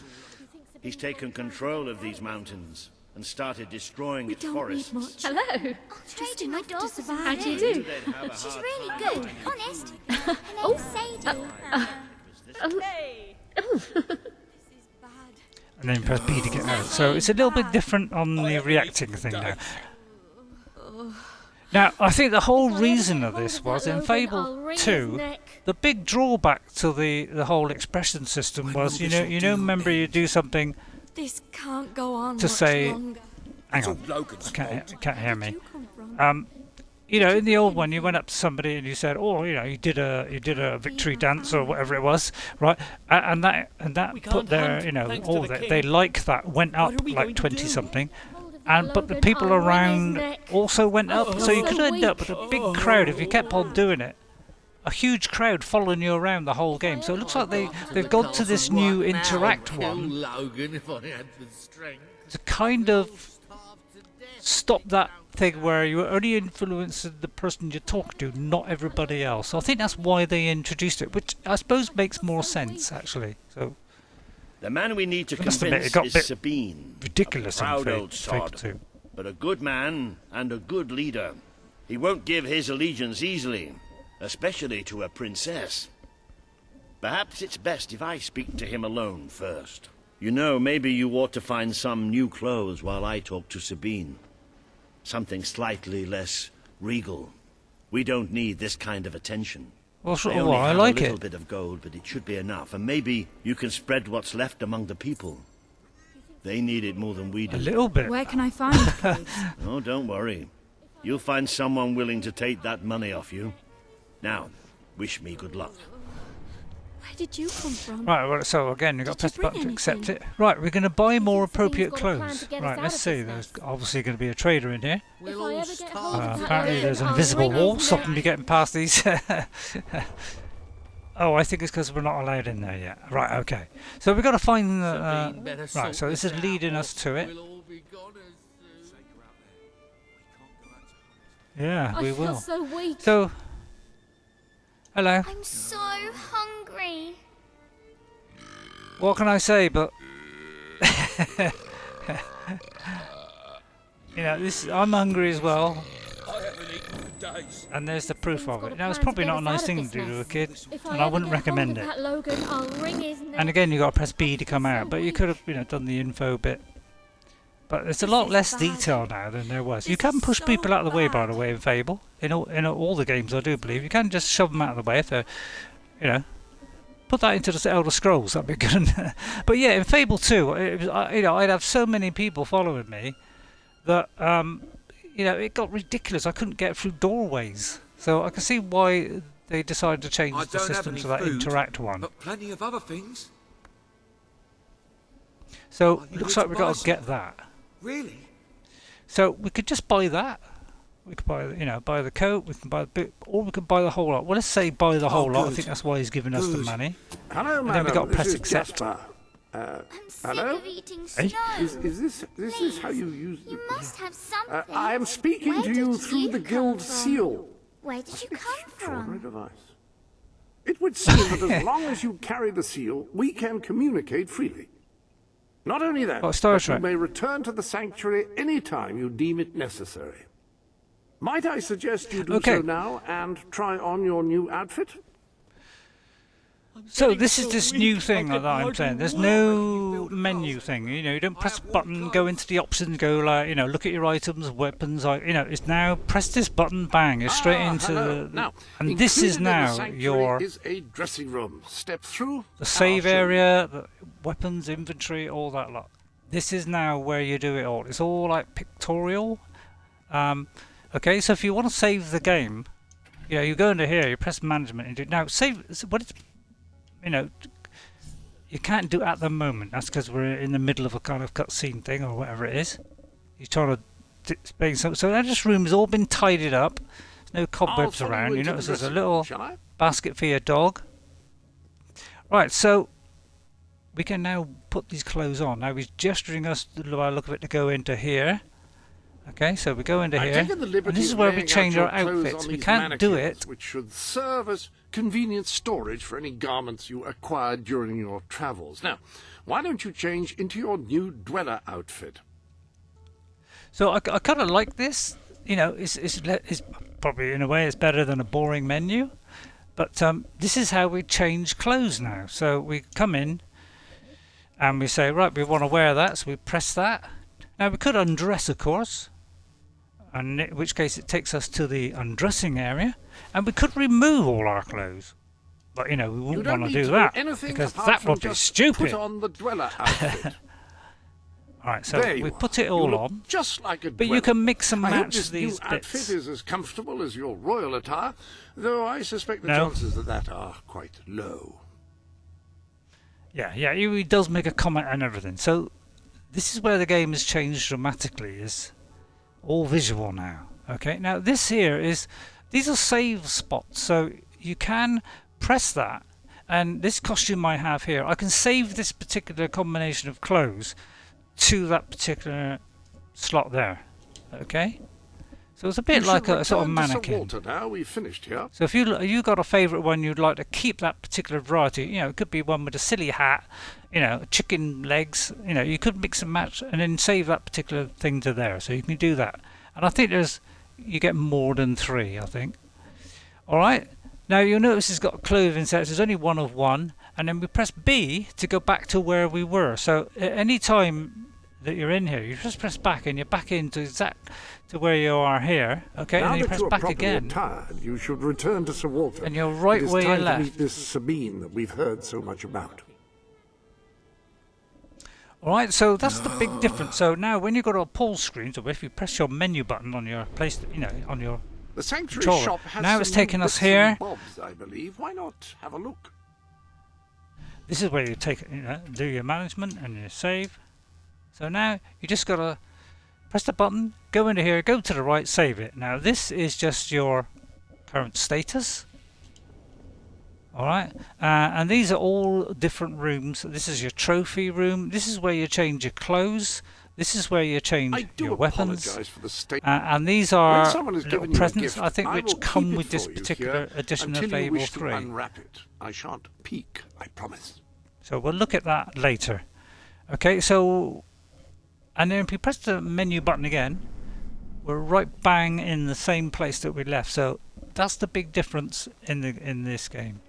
He's taken control of these mountains and started destroying its forests. Hello. Just my dog. How do you do? She's really good, honest. Her name's Sadie. And then press B to get out. So it's a little bit different on the reacting thing now. Now, I think the whole reason of this was in Fable 2, the big drawback to the whole expression system was, remember you do something This can't go on to say, longer. hang on, can't hear me. In the old one, you went up to somebody and you said, "Oh, you did a victory dance or whatever it was, right?" And that put their, they like that went up like 20 something. But the people around also went up, so you could end up with a big crowd if you kept on doing it. A huge crowd following you around the whole game. So it looks like they've gone to this new interact one to kind of stop that thing where you only influencing the person you talk to, not everybody else. So I think that's why they introduced it, which I suppose makes more sense actually. So. The man we need to convince is Sabine. Ridiculous, a proud old sod, but a good man and a good leader. He won't give his allegiance easily, especially to a princess. Perhaps it's best if I speak to him alone first. Maybe you ought to find some new clothes while I talk to Sabine. Something slightly less regal. We don't need this kind of attention. Well, I like a little it. bit of gold, but it should be enough. And maybe you can spread what's left among the people. They need it more than we do. A little bit. Where can I find it, please? Oh, don't worry. You'll find someone willing to take that money off you. Now, wish me good luck. Where did you come from? Right, well, so again, you've got to press the button to accept it. Right, we're going to buy more appropriate clothes. Right, let's see. There's obviously going to be a trader in here. Apparently there's an invisible wall stopping me getting past these. Oh, I think it's because we're not allowed in there yet. Right, okay. So we've got to find the... right, so this is leading us to it. Yeah, we will. So weak. So... hello. I'm so hungry. What can I say, but... I'm hungry as well. I haven't eaten for days. And there's the proof of it. Now, it's probably not a nice thing to do to a kid, and I wouldn't recommend it. And again, you've got to press B to come out, but you could have, done the info bit. But there's a lot less detail now than there was. You can push people out of the way, by the way, in Fable. In all the games, I do believe. You can just shove them out of the way if they're, put that into the Elder Scrolls. That'd be good. But yeah, in Fable 2, I'd have so many people following me that, it got ridiculous. I couldn't get through doorways. So I can see why they decided to change the system to that interact one. But plenty of other things. So it looks like we've got to get that. Really? So we could just buy that. We could buy, buy the coat. We can buy the bit, or we could buy the whole lot. Well, let's say buy the whole lot. I think that's why he's giving us the money. Hello, and madam. then we got to press This is accept. Jasper. I'm hello? sick of eating Hey? snow. Is this how you use? You must have something. I am speaking Where to you did through you the come guild from? seal. Where did you come Extraordinary from? device. It would seem that as long as you carry the seal, we can communicate freely. Not only that, Oh, Star but you Trek. may return to the sanctuary any time you deem it necessary. Might I suggest you do so now and try on your new outfit? So this is this new thing that I'm saying. There's no menu thing. You don't press a button, go into the options, go like, look at your items, weapons. It's now press this button, bang, you're straight into the. Now, and this is included in the now sanctuary your is a dressing room. Step through. the save area, the weapons, inventory, all that lot. This is now where you do it all. It's all like pictorial. Okay, so if you want to save the game, you go into here, you press management, and do now save. What it's you can't do it at the moment. That's because we're in the middle of a kind of cutscene thing or whatever it is. You're trying to explain something. So now this room has all been tidied up. There's no cobwebs around. You notice there's a little basket for your dog. Right, so we can now put these clothes on. Now he's gesturing us, by the look of it, to go into here. Okay, so we go into here, and this is where we change our outfits. We can't do it. Which should serve as convenient storage for any garments you acquired during your travels. Now, why don't you change into your new dweller outfit? So I kind of like this. It's probably in a way it's better than a boring menu. But this is how we change clothes now. So we come in, and we say, right, we want to wear that, so we press that. Now we could undress, of course, and in which case it takes us to the undressing area, and we could remove all our clothes. But we wouldn't want to do that because that would be stupid. Put on the dweller outfit. Alright, so we put it all on, just like a but you can mix and I hope match this these new bits. outfit is as comfortable as your royal attire, though I suspect the chances of that are quite low. Yeah, he does make a comment and everything. So this is where the game has changed dramatically, is all visual now. Okay, now this here is, these are save spots, so you can press that, and this costume I have here, I can save this particular combination of clothes to that particular slot there. Okay, so it's a bit like a sort of mannequin. Walter now, we've finished here. So if you got a favourite one you'd like to keep that particular variety, it could be one with a silly hat, chicken legs, you could mix and match and then save that particular thing to there. So you can do that. And I think you get more than 3, I think. Alright, now you'll notice it's got clothing sets, there's only one of one, and then we press B to go back to where we were. So at any time that you're in here, you just press back and you're back into to where you are here, okay? Now and you that press you're back properly again. Tired, you should return to Sir Walter. And you're right where you're It is time to left. meet this Sabine that we've heard so much about. Alright, so that's the big difference. So now when you go to a pull screen, so if you press your menu button on your on your The sanctuary controller, shop has now some it's taking new us bits here. and bobs, I believe. Why not have a look? This is where you take do your management and your save. So now you just gotta press the button, go into here, go to the right, save it. Now this is just your current status. Alright, and these are all different rooms. This is your trophy room. This is where you change your clothes. This is where you change your weapons. For the state. And these are When someone has little given you a presents, gift, I think, I which will come keep with it this for you particular here edition of until you Fable wish to 3. unwrap it. I shan't peek, I promise. So we'll look at that later. Okay, so, and then if you press the menu button again, we're right bang in the same place that we left. So that's the big difference in this game.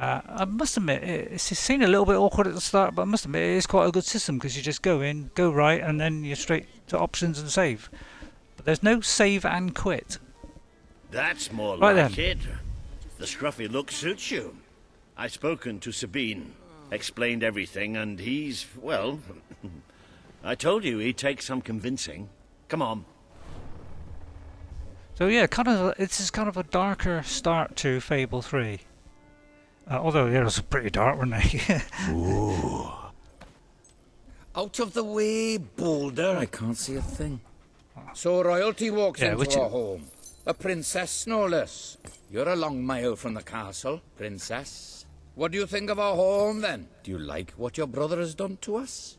I must admit, it's seen a little bit awkward at the start, but I must admit it is quite a good system because you just go in, go right, and then you're straight to options and save. But there's no save and quit. That's more Right like then. it. The scruffy look suits you. I've spoken to Sabine, explained everything, and he's, well, I told you he'd take some convincing. Come on. So yeah, this is kind of a darker start to Fable 3. Although it was pretty dark, weren't they? Ooh. Out of the way, Boulder. I can't see a thing. So royalty walks into our home. A princess, no less. You're a long mile from the castle, princess. What do you think of our home, then? Do you like what your brother has done to us?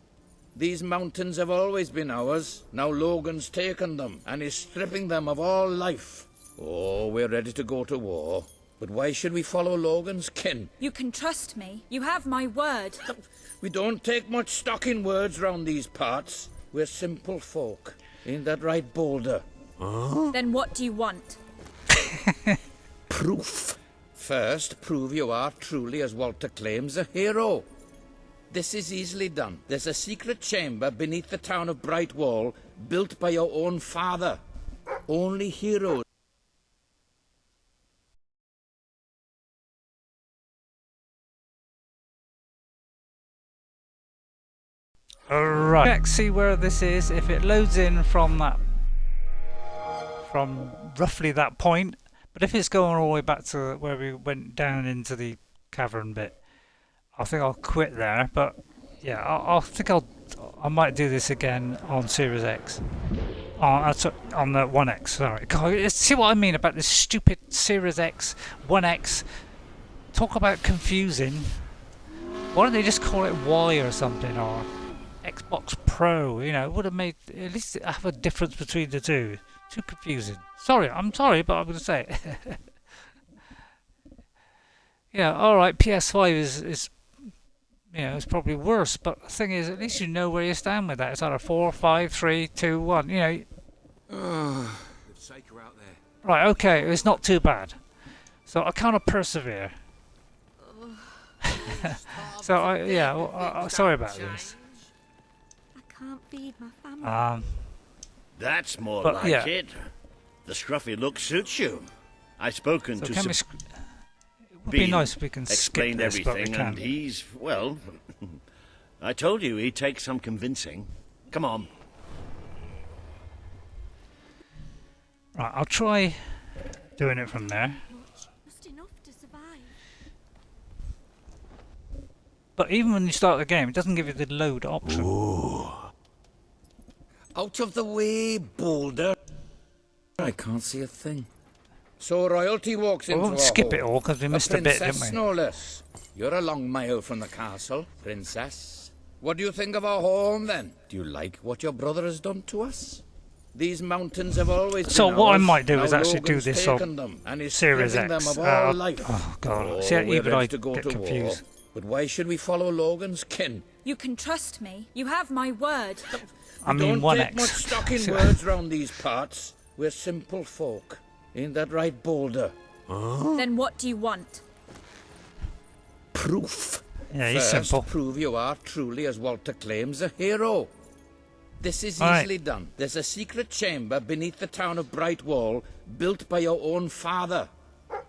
These mountains have always been ours. Now Logan's taken them, and is stripping them of all life. Oh, we're ready to go to war. But why should we follow Logan's kin? You can trust me. You have my word. We don't take much stock in words round these parts. We're simple folk. Ain't that right, Boulder? Huh? Then what do you want? Proof. First, prove you are truly, as Walter claims, a hero. This is easily done. There's a secret chamber beneath the town of Brightwall, built by your own father. Only heroes. Alright. Check, see where this is. If it loads in from roughly that point, but if it's going all the way back to where we went down into the cavern bit, I think I'll quit there. But yeah, I might do this again on Series X. On the 1X, sorry. God, see what I mean about this stupid Series X, 1X. Talk about confusing. Why don't they just call it Y or something, or Xbox Pro? You know, it would have made at least have a difference between the two. Too confusing. I'm sorry, but I'm going to say it. Yeah, all right. PS5 is you know, it's probably worse, but the thing is, at least you know where you stand with that. It's either 4, 5, 3, 2, 1. You know. Right. Okay. It's not too bad. So I kind of persevere. So sorry about this. I can't feed my family. That's more like it. The scruffy look suits you. I've spoken to some. It would be nice if we can skip this, everything, but we can't. And he's, well, I told you he'd take some convincing. Come on. Right, I'll try doing it from there. Just enough to survive. But even when you start the game, it doesn't give you the load option. Ooh. Out of the way, Boulder. I can't see a thing. So royalty walks into our home. We won't skip it all because we missed a bit, didn't we? No less. You're a long mile from the castle, princess. What do you think of our home, then? Do you like what your brother has done to us? These mountains have always been ours. What I might do is now actually Logan's do this on Series X. Them of all life. Oh God! See, even I get confused. But why should we follow Logan's kin? You can trust me. You have my word. I mean, don't 1X. Take much stock in words round these parts. We're simple folk. Ain't that right, Boulder? Then what do you want? Proof. Yeah, he's First, simple. Prove you are truly, as Walter claims, a hero. This is easily done. There's a secret chamber beneath the town of Brightwall, built by your own father.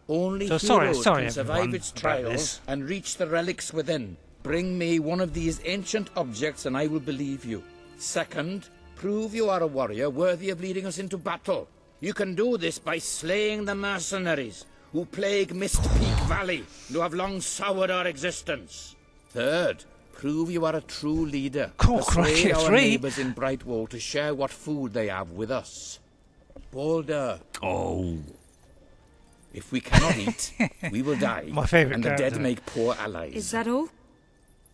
Only heroes can survive its trials and reach the relics within. Bring me one of these ancient objects and I will believe you. Second, prove you are a warrior worthy of leading us into battle. You can do this by slaying the mercenaries who plague Mist Peak Valley and who have long soured our existence. Third, prove you are a true leader. Persuade our neighbours in Brightwall to share what food they have with us. Boulder. Oh. If we cannot eat, we will die. My favourite and the character. dead make poor allies. Is that all?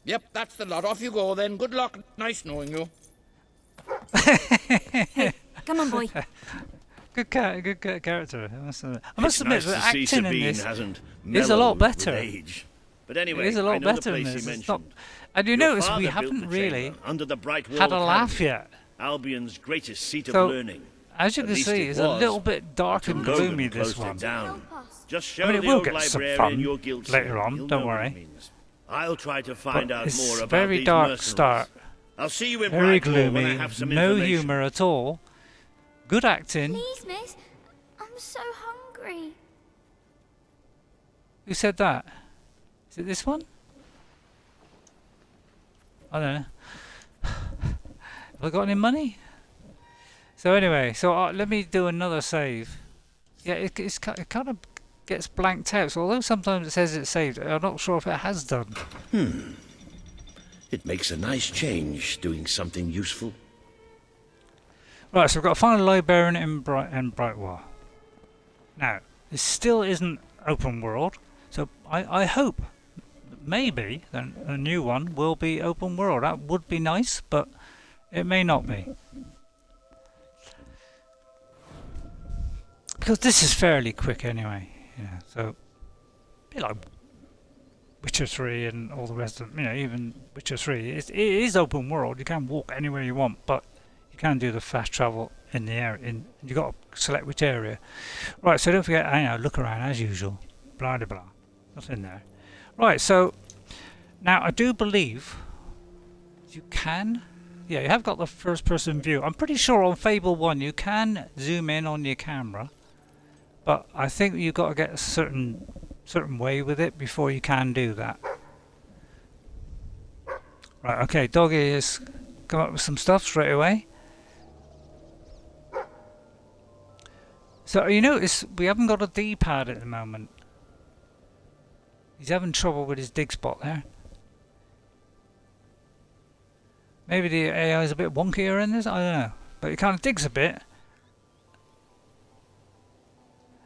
Yep, that's the lot. Off you go then. Good luck. Nice knowing you. Hey, come on, boy. Good character. I must admit, the acting in Sabine this hasn't is a lot better. Age. But anyway, it is a lot better in this. It's not, and you notice we haven't really under the had a laugh yet. Albion's greatest seat of learning. As you can see, it's a little bit dark and gloomy, this one. Just show I mean, it the will old get some librarian fun your guild later on, don't worry. I'll try to find out it's more about very these dark mercenaries. start. I'll see you in Very Brightwall when I gloomy, have some no information. humour at all. Good acting. Please, miss. I'm so hungry. Who said that? Is it this one? I don't know. Have I got any money? So anyway, let me do another save. Yeah, it kind of gets blanked out. So although sometimes it says it's saved, I'm not sure if it has done. It makes a nice change doing something useful. Right, so we've got a final librarian in Brightwell. Now, this still isn't open world, so I hope maybe a new one will be open world. That would be nice, but it may not be. Because this is fairly quick anyway, yeah, so a bit like Witcher 3 and all the rest of them, even Witcher 3, it is open world, you can walk anywhere you want, but you can do the fast travel in the area, you got to select which area. Right, so don't forget, look around as usual, blah blah blah, nothing there. Right, so now I do believe you can, you have got the first person view. I'm pretty sure on Fable 1 you can zoom in on your camera, but I think you've got to get a certain way with it before you can do that. Right, okay, Doggy has come up with some stuff straight away. So you notice we haven't got a D-pad at the moment. He's having trouble with his dig spot there. Maybe the AI is a bit wonkier in this, I don't know. But it kind of digs a bit.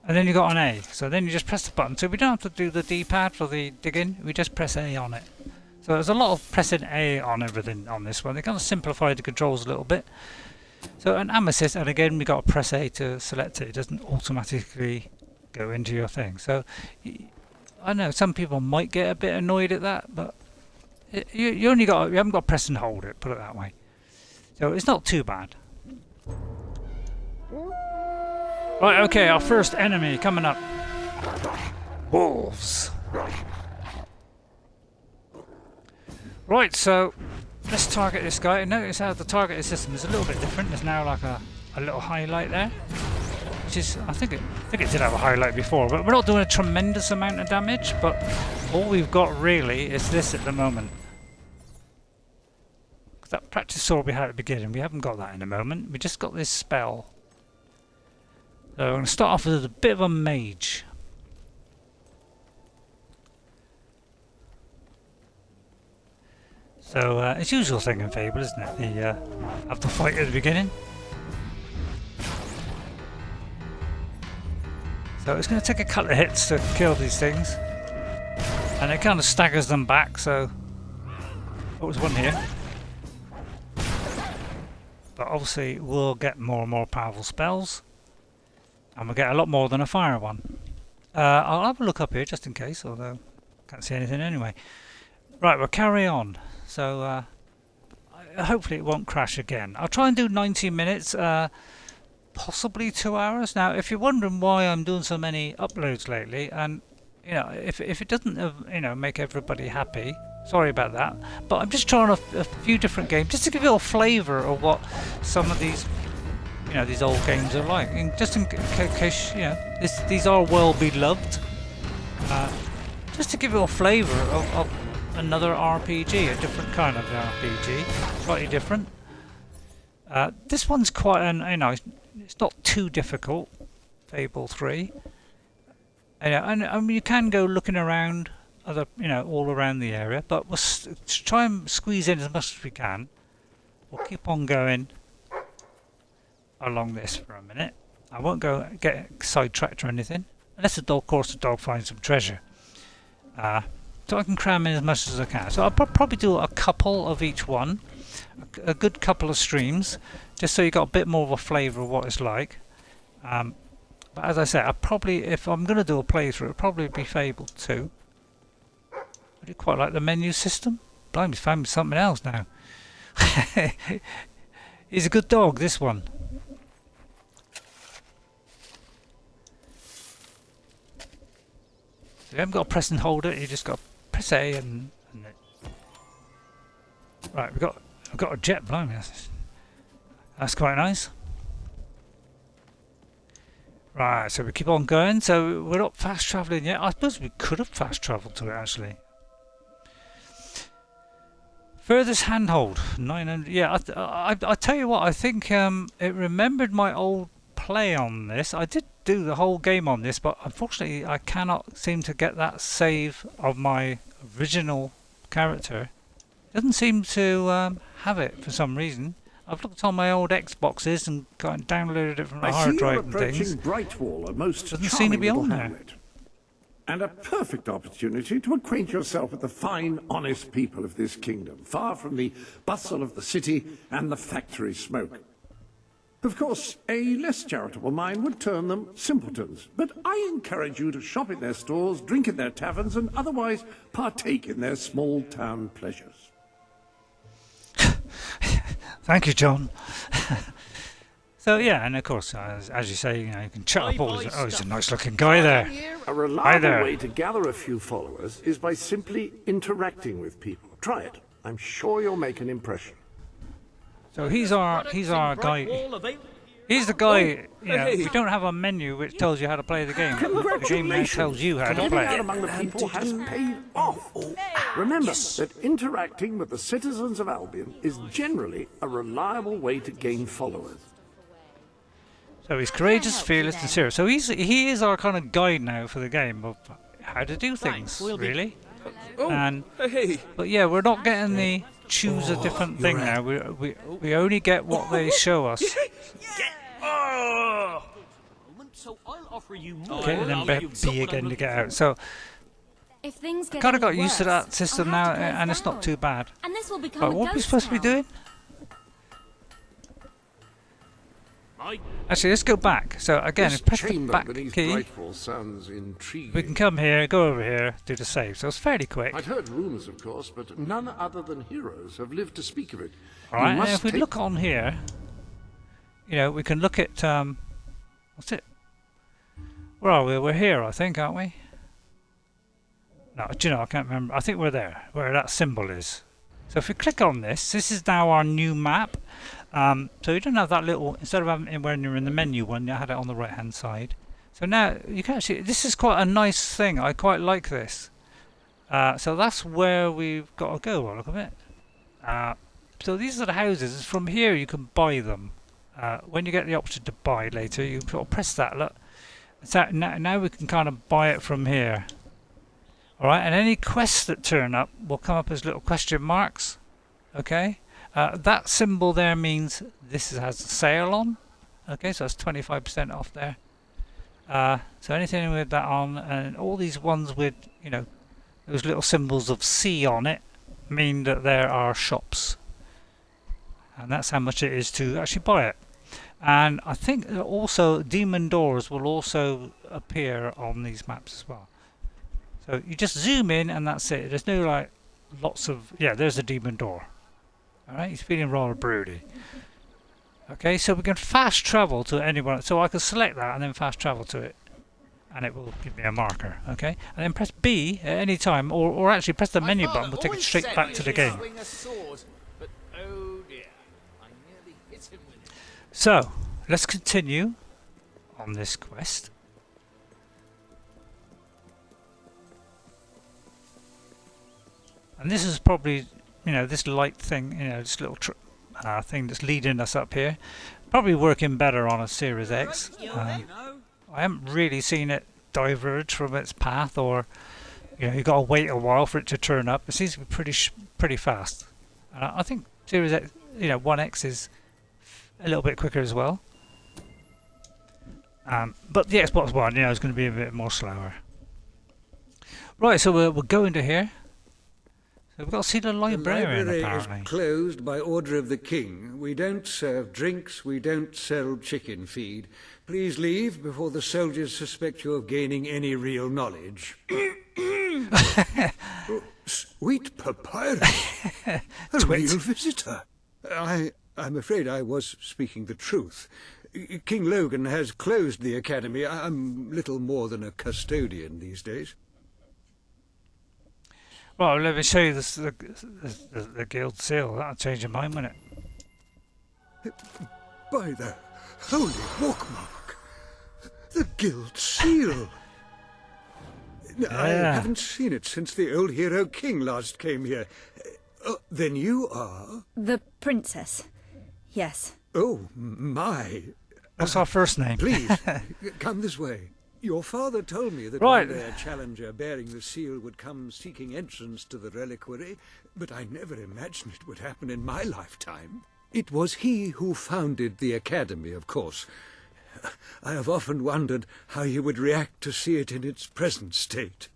And then you got an A, so then you just press the button. So we don't have to do the D-pad for the digging, we just press A on it. So there's a lot of pressing A on everything on this one. They kind of simplify the controls a little bit. So an assist, and again we got to press A to select it. It doesn't automatically go into your thing. So I know some people might get a bit annoyed at that, but you haven't got to press and hold it. Put it that way. So it's not too bad. Right, okay, our first enemy coming up. Wolves. Right, so let's target this guy. Notice how the targeting system is a little bit different. There's now like a little highlight there, which is I think it did have a highlight before, but we're not doing a tremendous amount of damage. But all we've got really is this at the moment. That practice sword we had at the beginning, we haven't got that in the moment. We just got this spell. So I'm going to start off with a bit of a mage. So it's usual thing in Fable, isn't it? You have to fight at the beginning. So it's going to take a couple of hits to kill these things. And it kind of staggers them back, so... Oh, there's one here. But obviously we'll get more and more powerful spells. And we'll get a lot more than a fire one. I'll have a look up here just in case, although can't see anything anyway. Right, we'll carry on. So hopefully it won't crash again. I'll try and do 90 minutes, possibly 2 hours. Now, if you're wondering why I'm doing so many uploads lately, and if it doesn't make everybody happy, sorry about that. But I'm just trying a few different games just to give you a flavour of what some of these these old games are like, and just in case these are well beloved. Just to give you a flavour of another RPG, a different kind of RPG, slightly different. This one's quite it's not too difficult. Fable 3. And you can go looking around all around the area, but we'll try and squeeze in as much as we can. We'll keep on going along this for a minute. I won't go get sidetracked or anything, unless the dog finds some treasure. So I can cram in as much as I can. So I'll probably do a couple of each one, a good couple of streams, just so you got a bit more of a flavour of what it's like. But as I said, if I'm going to do a playthrough, it'll probably be Fable 2. I do quite like the menu system. Blimey, found me something else now. He's a good dog, this one. You haven't got to press and hold it, you just got to press A and right, we've got a jet, blimey, that's quite nice. Right, so we keep on going, so we're not fast travelling yet. I suppose we could have fast travelled to it actually. Furthest handhold, 900, yeah, I tell you what, I think it remembered my old play on this. I did do the whole game on this, but unfortunately I cannot seem to get that save of my original character Doesn't seem to have it for some reason. I've looked on my old Xboxes and downloaded it from the hard drive and things. Brightwall, a most Doesn't seem to be on there. hamlet. And a perfect opportunity to acquaint yourself with the fine, honest people of this kingdom, far from the bustle of the city and the factory smoke. Of course, a less charitable mind would term them simpletons, but I encourage you to shop in their stores, drink in their taverns, and otherwise partake in their small-town pleasures. Thank you, John. So yeah, and of course, as you say, you can chat up all these. Oh, he's a nice-looking guy there. A reliable way to gather a few followers is by simply interacting with people. Try it. I'm sure you'll make an impression. So he's our guy. He's the guy. We don't have a menu which tells you how to play the game. The game now tells you how to play Out it. among the people has paid off. Remember that interacting with the citizens of Albion is generally a reliable way to gain followers. So he's courageous, fearless, and serious. So he is our kind of guide now for the game of how to do things, really. But yeah, we're not getting the choose a different thing now. We only get what they show us. Okay, and then B again to get out. So If things get kind of got any used to worse, that system I'll have now, to go and it's not further. too bad. And this will become But a what are we ghost supposed to be town. doing? Actually, let's go back. So again, This press the chamber back beneath key. Brightwall sounds intriguing. We can come here, go over here, do the save. So it's fairly quick. I'd heard rumours, of course, but none other than heroes have lived to speak of it. All right, and if we look on here, we can look at what's it? Where are we? We're here, I think, aren't we? No, do you know? I can't remember. I think we're there, where that symbol is. So if we click on this is now our new map. So you don't have that little, instead of having it when you're in the menu one, you had it on the right hand side. So now you can actually, this is quite a nice thing. I quite like this. So that's where we've got to go. Look at it. So these are the houses. From here you can buy them. When you get the option to buy later, you sort of press that. Look, so now we can kind of buy it from here. All right, and any quests that turn up will come up as little question marks. Okay. That symbol there means this has a sale on. Okay, so that's 25% off there. So anything with that on, and all these ones with, those little symbols of C on it, mean that there are shops. And that's how much it is to actually buy it. And I think that also demon doors will also appear on these maps as well. So you just zoom in and that's it. There's no lots of, there's a demon door. Alright, he's feeling rather broody. Okay, so we can fast travel to anyone. So I can select that and then fast travel to it. And it will give me a marker. Okay, and then press B at any time, or actually press the menu button, will take it straight back to the game. So, let's continue on this quest. And this is probably, this light thing, this little thing that's leading us up here. Probably working better on a Series X. I haven't really seen it diverge from its path, or, you've got to wait a while for it to turn up. It seems to be pretty fast. I think Series X, 1X is a little bit quicker as well. But the Xbox One, is going to be a bit more slower. Right, so we'll go into here. So we've got to see the librarian, The library apparently. is closed by order of the king. We don't serve drinks, we don't sell chicken feed. Please leave before the soldiers suspect you of gaining any real knowledge. Oh, sweet papyrus! A real visitor. I'm afraid I was speaking the truth. King Logan has closed the academy. I'm little more than a custodian these days. Well, let me show you the guild seal. That'll change your mind, won't it? By the holy walkmark! The guild seal! I haven't seen it since the old hero king last came here. Then you are? The princess. Yes. Oh, my. What's our first name? Please, come this way. Your father told me that Right. one day a challenger bearing the seal would come seeking entrance to the reliquary, but I never imagined it would happen in my lifetime. It was he who founded the academy, of course. I have often wondered how he would react to see it in its present state.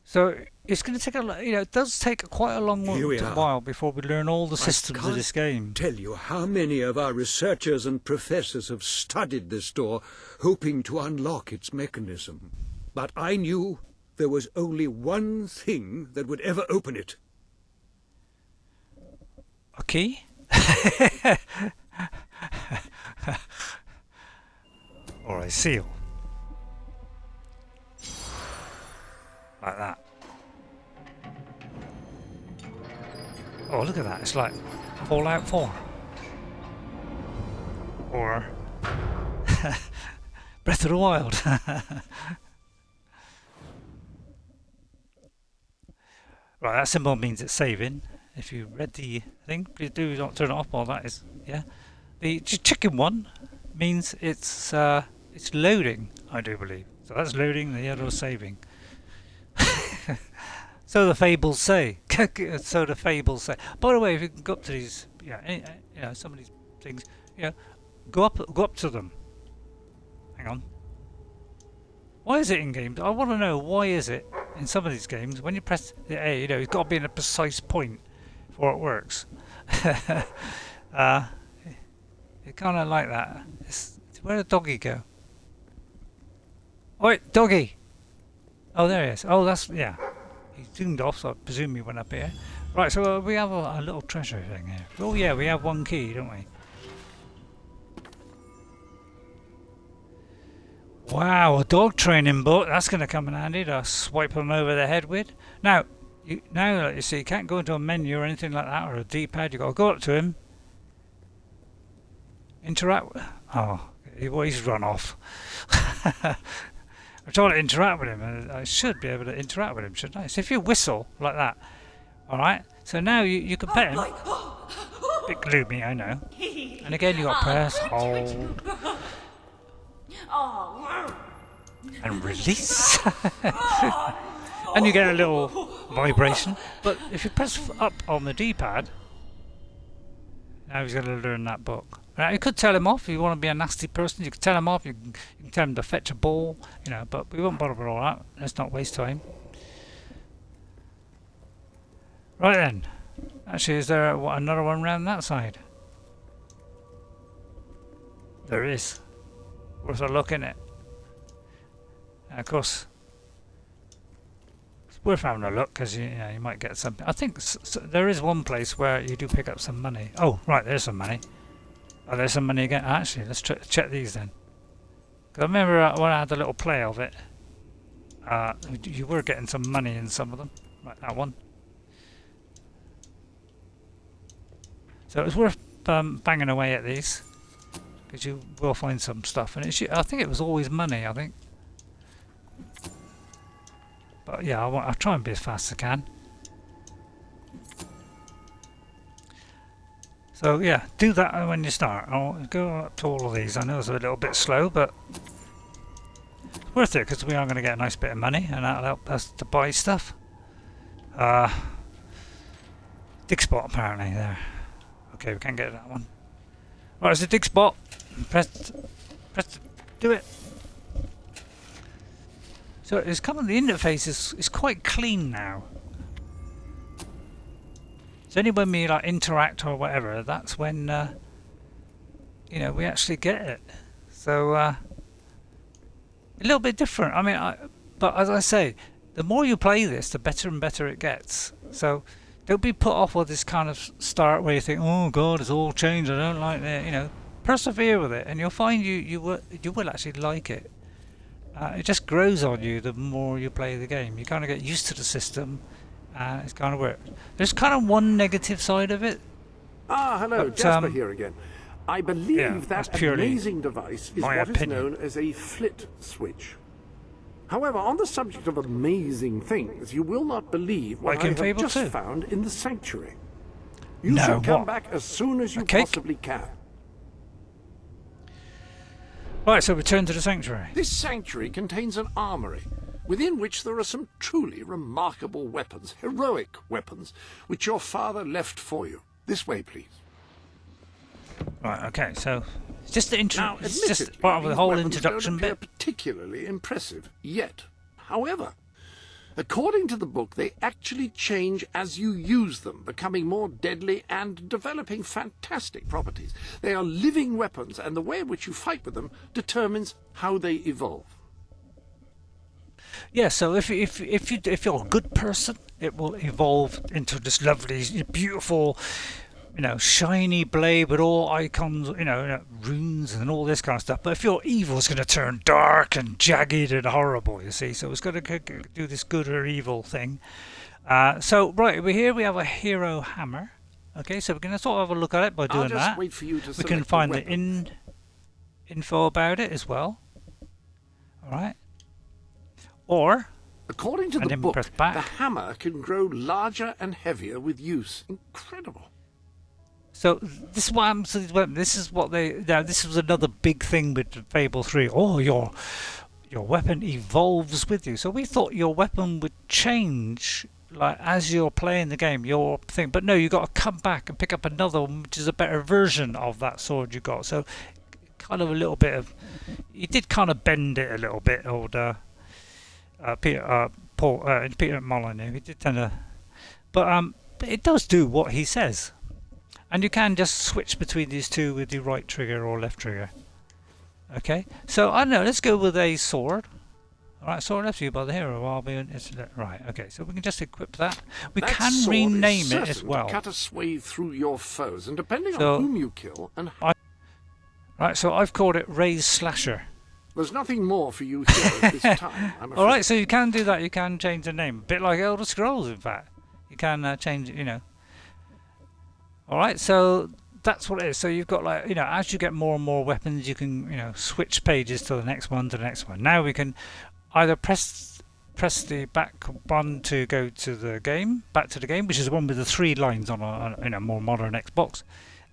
So it's going to take it does take quite a long while before we learn all the systems of this game. I can't tell you how many of our researchers and professors have studied this door, hoping to unlock its mechanism. But I knew there was only one thing that would ever open it. A key? Or a seal. Like that. Oh, look at that. It's like Fallout 4. Or Breath of the Wild. Right, that symbol means it's saving. If you read the thing, please do not turn it off while that is, yeah. The chicken one means it's loading, I do believe. So that's loading, the other is saving. So the fables say. So the fables say. By the way, if you can go up to these, some of these things, go up to them. Hang on. Why is it in games? I want to know why is it in some of these games when you press the A, it's got to be in a precise point before it works. It kind of like that. Where did doggy go? Oi, doggy! Oh, there he is. Oh, that's, yeah. He zoomed off, so I presume he went up here. Right, so we have a little treasure thing here. Oh, yeah, we have one key, don't we? Wow, a dog training book. That's going to come in handy to swipe him over the head with. Now, you see, you can't go into a menu or anything like that, or a D-pad. You've got to go up to him. Interact. Oh, he's run off. I'm trying to interact with him, and I should be able to interact with him, shouldn't I? So if you whistle like that, all right. So now you can pet him. Bit gloomy, I know. And again, you got to press hold and release, and you get a little vibration. But if you press up on the D-pad, now he's going to learn that book. Now, you could tell him off if you want to be a nasty person. You could tell him off. You can tell him to fetch a ball, but we won't bother with all that. Let's not waste time. Right then. Actually, is there another one round that side? There is. Worth a look, in it. And of course, it's worth having a look because you might get something. I think there is one place where you do pick up some money. Oh, right, there's some money. Oh, there's some money again. Actually, let's check these then. Because I remember when I had a little play of it, you were getting some money in some of them. Right, that one. So it's worth banging away at these, because you will find some stuff. And I think it was always money, I think. But yeah, I'll try and be as fast as I can. So yeah, do that when you start. I'll go up to all of these. I know it's a little bit slow, but it's worth it because we are going to get a nice bit of money, and that'll help us to buy stuff. Dig spot apparently there. Okay, we can't get that one. Right, it's a dig spot. Press, do it. So it's coming. The interface is quite clean now. It's only when we interact or whatever, that's when we actually get it. So a little bit different. I mean, but as I say, the more you play this, the better and better it gets. So don't be put off with this kind of start where you think, oh God, it's all changed. I don't like it. Persevere with it, and you'll find you will actually like it. It just grows on you the more you play the game. You kind of get used to the system. It's kind of weird. There's kind of one negative side of it. Hello, but, Jasper here again. I believe that amazing device is what is known as a flit switch. However, on the subject of amazing things, you will not believe what I have Fable just 2. found in the sanctuary. You should come back as soon as you possibly can. Right, so return to the sanctuary. This sanctuary contains an armory, within which there are some truly remarkable weapons, heroic weapons, which your father left for you. This way, please. Right, okay, so it's just the Now, it's just admittedly, part of the these whole weapons introduction don't appear bit. particularly impressive yet. However, according to the book, they actually change as you use them, becoming more deadly and developing fantastic properties. They are living weapons, and the way in which you fight with them determines how they evolve. Yeah, so if you're a good person, it will evolve into this lovely, beautiful, shiny blade with all icons, runes and all this kind of stuff. But if you're evil, it's going to turn dark and jagged and horrible, you see. So it's going to do this good or evil thing. So, right, over here we have a hero hammer. Okay, so we're going to sort of have a look at it by doing that. Wait for you to we can find the info about it as well. Alright. Or, according to the book, the hammer can grow larger and heavier with use. Incredible. So this is what happens to these weapons. This is what this was another big thing with Fable 3. Oh, your weapon evolves with you. So we thought your weapon would change like as you're playing the game, your thing. But no, you got to come back and pick up another one, which is a better version of that sword you got. So kind of a little bit of, you did kind of bend it a little bit, old Peter Molyneux. He did tend to, but it does do what he says. And you can just switch between these two with the right trigger or left trigger. Okay, so I don't know, let's go with a sword. Alright, sword left to you by the hero. Right, okay, so we can just equip that. We can rename it as well. Cut a swathe through your foes, and depending on whom you kill and right, so I've called it Ray's Slasher. There's nothing more for you here at this time, I'm afraid. Alright, so you can do that, you can change the name. A bit like Elder Scrolls, in fact. You can change it, Alright, so that's what it is. So you've got as you get more and more weapons, you can, switch pages to the next one, Now we can either press the back one to go to the game, back to the game, which is the one with the 3 lines on a more modern Xbox.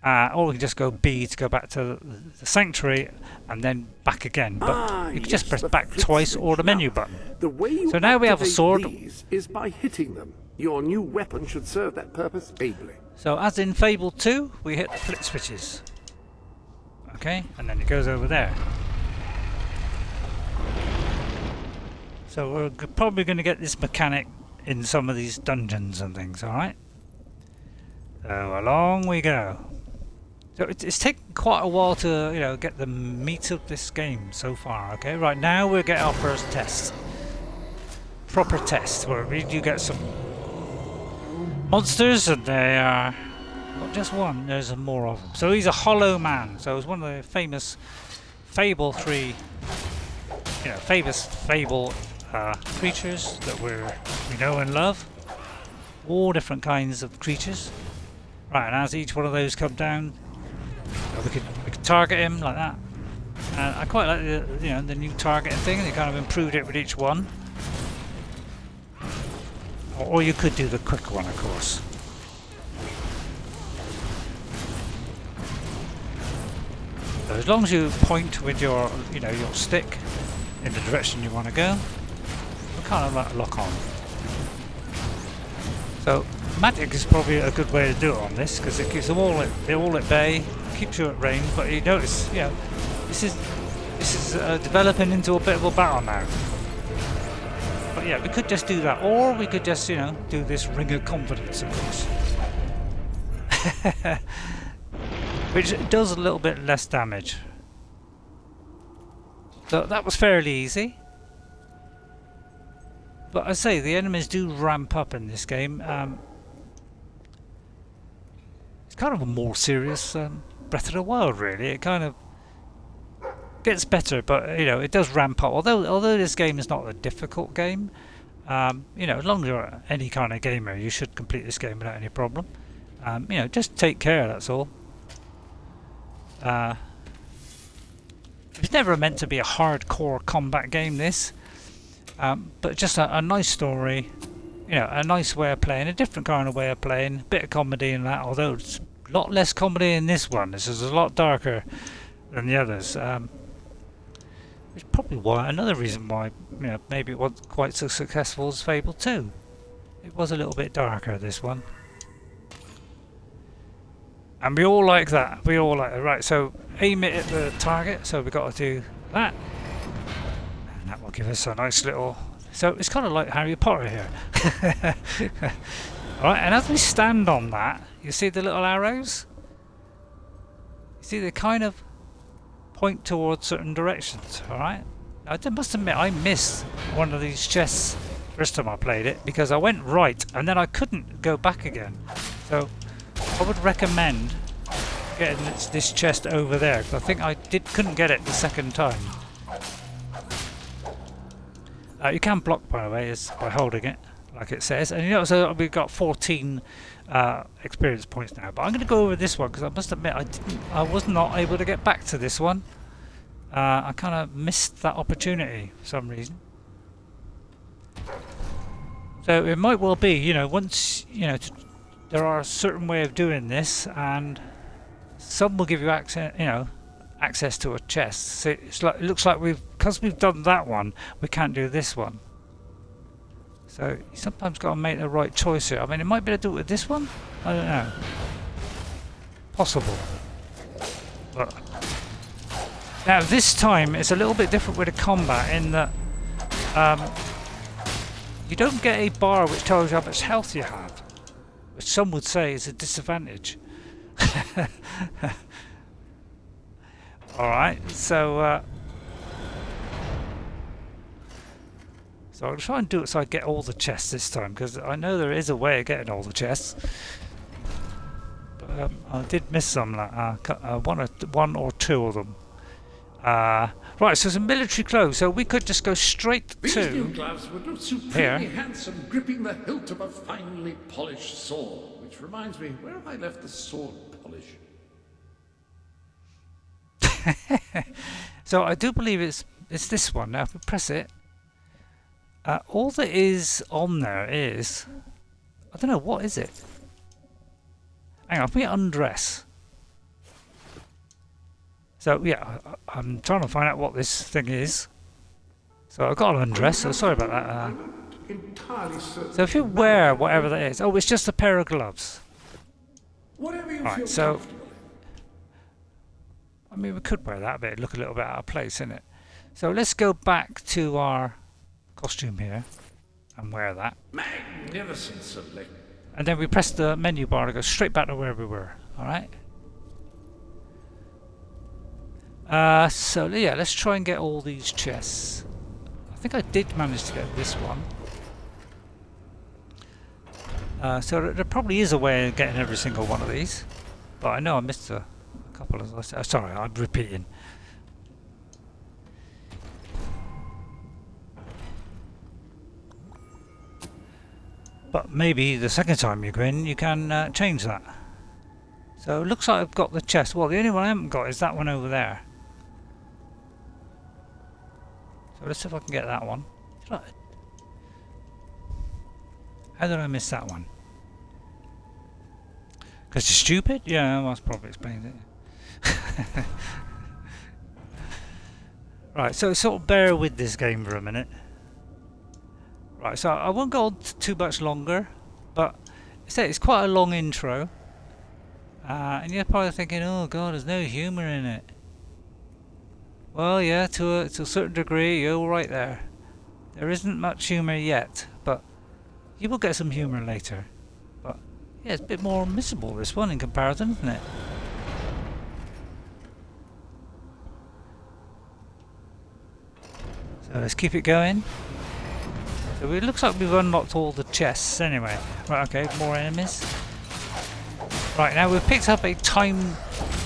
Or we can just go B to go back to the sanctuary and then back again. But you can just press back twice or the menu button. The way you so now we have a sword. These is by hitting them. Your new weapon should serve that purpose ably. So as in Fable 2, we hit the flip switches. Okay, and then it goes over there. So we're probably going to get this mechanic in some of these dungeons and things, alright? So along we go. So it's taken quite a while to, get the meat of this game so far, okay? Right now we'll get our first test. Proper test, where we do get some monsters, and they are not just one, there's more of them. So he's a hollow man, so it's one of the famous Fable 3, famous Fable creatures that we know and love. All different kinds of creatures. Right, and as each one of those come down, we can target him like that. And I quite like the new targeting thing. They kind of improved it with each one. Or you could do the quick one, of course. So as long as you point with your, your stick in the direction you want to go, we kind of like lock on. So magic is probably a good way to do it on this, because it keeps them they're all at bay, keeps you at range. But you notice, this is developing into a bit of a battle now. But yeah, we could just do that, or we could just, do this ring of confidence, of course. Which does a little bit less damage. So that was fairly easy. But I say, the enemies do ramp up in this game. It's kind of a more serious Breath of the Wild, really. It kind of gets better, but it does ramp up. Although this game is not a difficult game, as long as you're any kind of gamer, you should complete this game without any problem. Just take care. That's all. It's never meant to be a hardcore combat game. This, but just a nice story. A nice way of playing, a different kind of way of playing. A bit of comedy in that, although it's a lot less comedy in this one. This is a lot darker than the others. Which is probably why, another reason why, you know, maybe it wasn't quite so successful as Fable 2. It was a little bit darker, this one. And we all like that. We all like it. Right, so aim it at the target. So we've got to do that. And that will give us a nice little... So it's kind of like Harry Potter here. Alright, and as we stand on that, you see the little arrows? You see they kind of point towards certain directions, alright? I must admit, I missed one of these chests first time I played it because I went right and then I couldn't go back again. So I would recommend getting this chest over there because I think I couldn't get it the second time. You can block, by the way, is by holding it, like it says. And you know, so we've got 14 experience points now. But I'm going to go over this one because I must admit I was not able to get back to this one. I kind of missed that opportunity for some reason. So it might well be, you know, once, you know, there are a certain way of doing this, and some will give you access, you know, access to a chest. So it's like, it looks like because we've done that one, we can't do this one. So you sometimes got to make the right choice here. I mean, it might be able to do it with this one. I don't know. Possible. But now this time it's a little bit different with the combat in that you don't get a bar which tells you how much health you have, which some would say is a disadvantage. Alright, so I'll try and do it so I get all the chests this time, because I know there is a way of getting all the chests. But I did miss some, like, one or two of them. Right, so some military clothes, so we could just go straight to These new gloves would look supremely here. handsome, gripping the hilt of a finely polished sword. Which reminds me, where have I left the sword polish? So I do believe it's this one. Now if we press it, all that is on there is, I don't know, what is it? Hang on, if we undress. So yeah, I'm trying to find out what this thing is. So I've got to undress, so sorry about that. So if you wear whatever that is, oh, it's just a pair of gloves. Whatever you Right, feel so comfortable. I mean, we could wear that, but it'd look a little bit out of place, innit? So let's go back to our costume here and wear that. Magnificent select. And then we press the menu bar to go straight back to where we were. Alright? So yeah, let's try and get all these chests. I think I did manage to get this one. So there probably is a way of getting every single one of these. But I know I missed a couple as I said. Sorry, I'm repeating. But maybe the second time you go in, you can change that. So it looks like I've got the chest. Well, the only one I haven't got is that one over there. So let's see if I can get that one. How did I miss that one? Because you're stupid? Yeah, that's probably explains it. Right, so sort of bear with this game for a minute. Right, so I won't go on too much longer, but it's quite a long intro. And you're probably thinking, oh god, there's no humour in it. Well, yeah, to a certain degree, you're right there. There isn't much humour yet, but you will get some humour later. But yeah, it's a bit more missable, this one, in comparison, isn't it? So let's keep it going. So it looks like we've unlocked all the chests anyway. Right, okay, more enemies. Right, now we've picked up a time,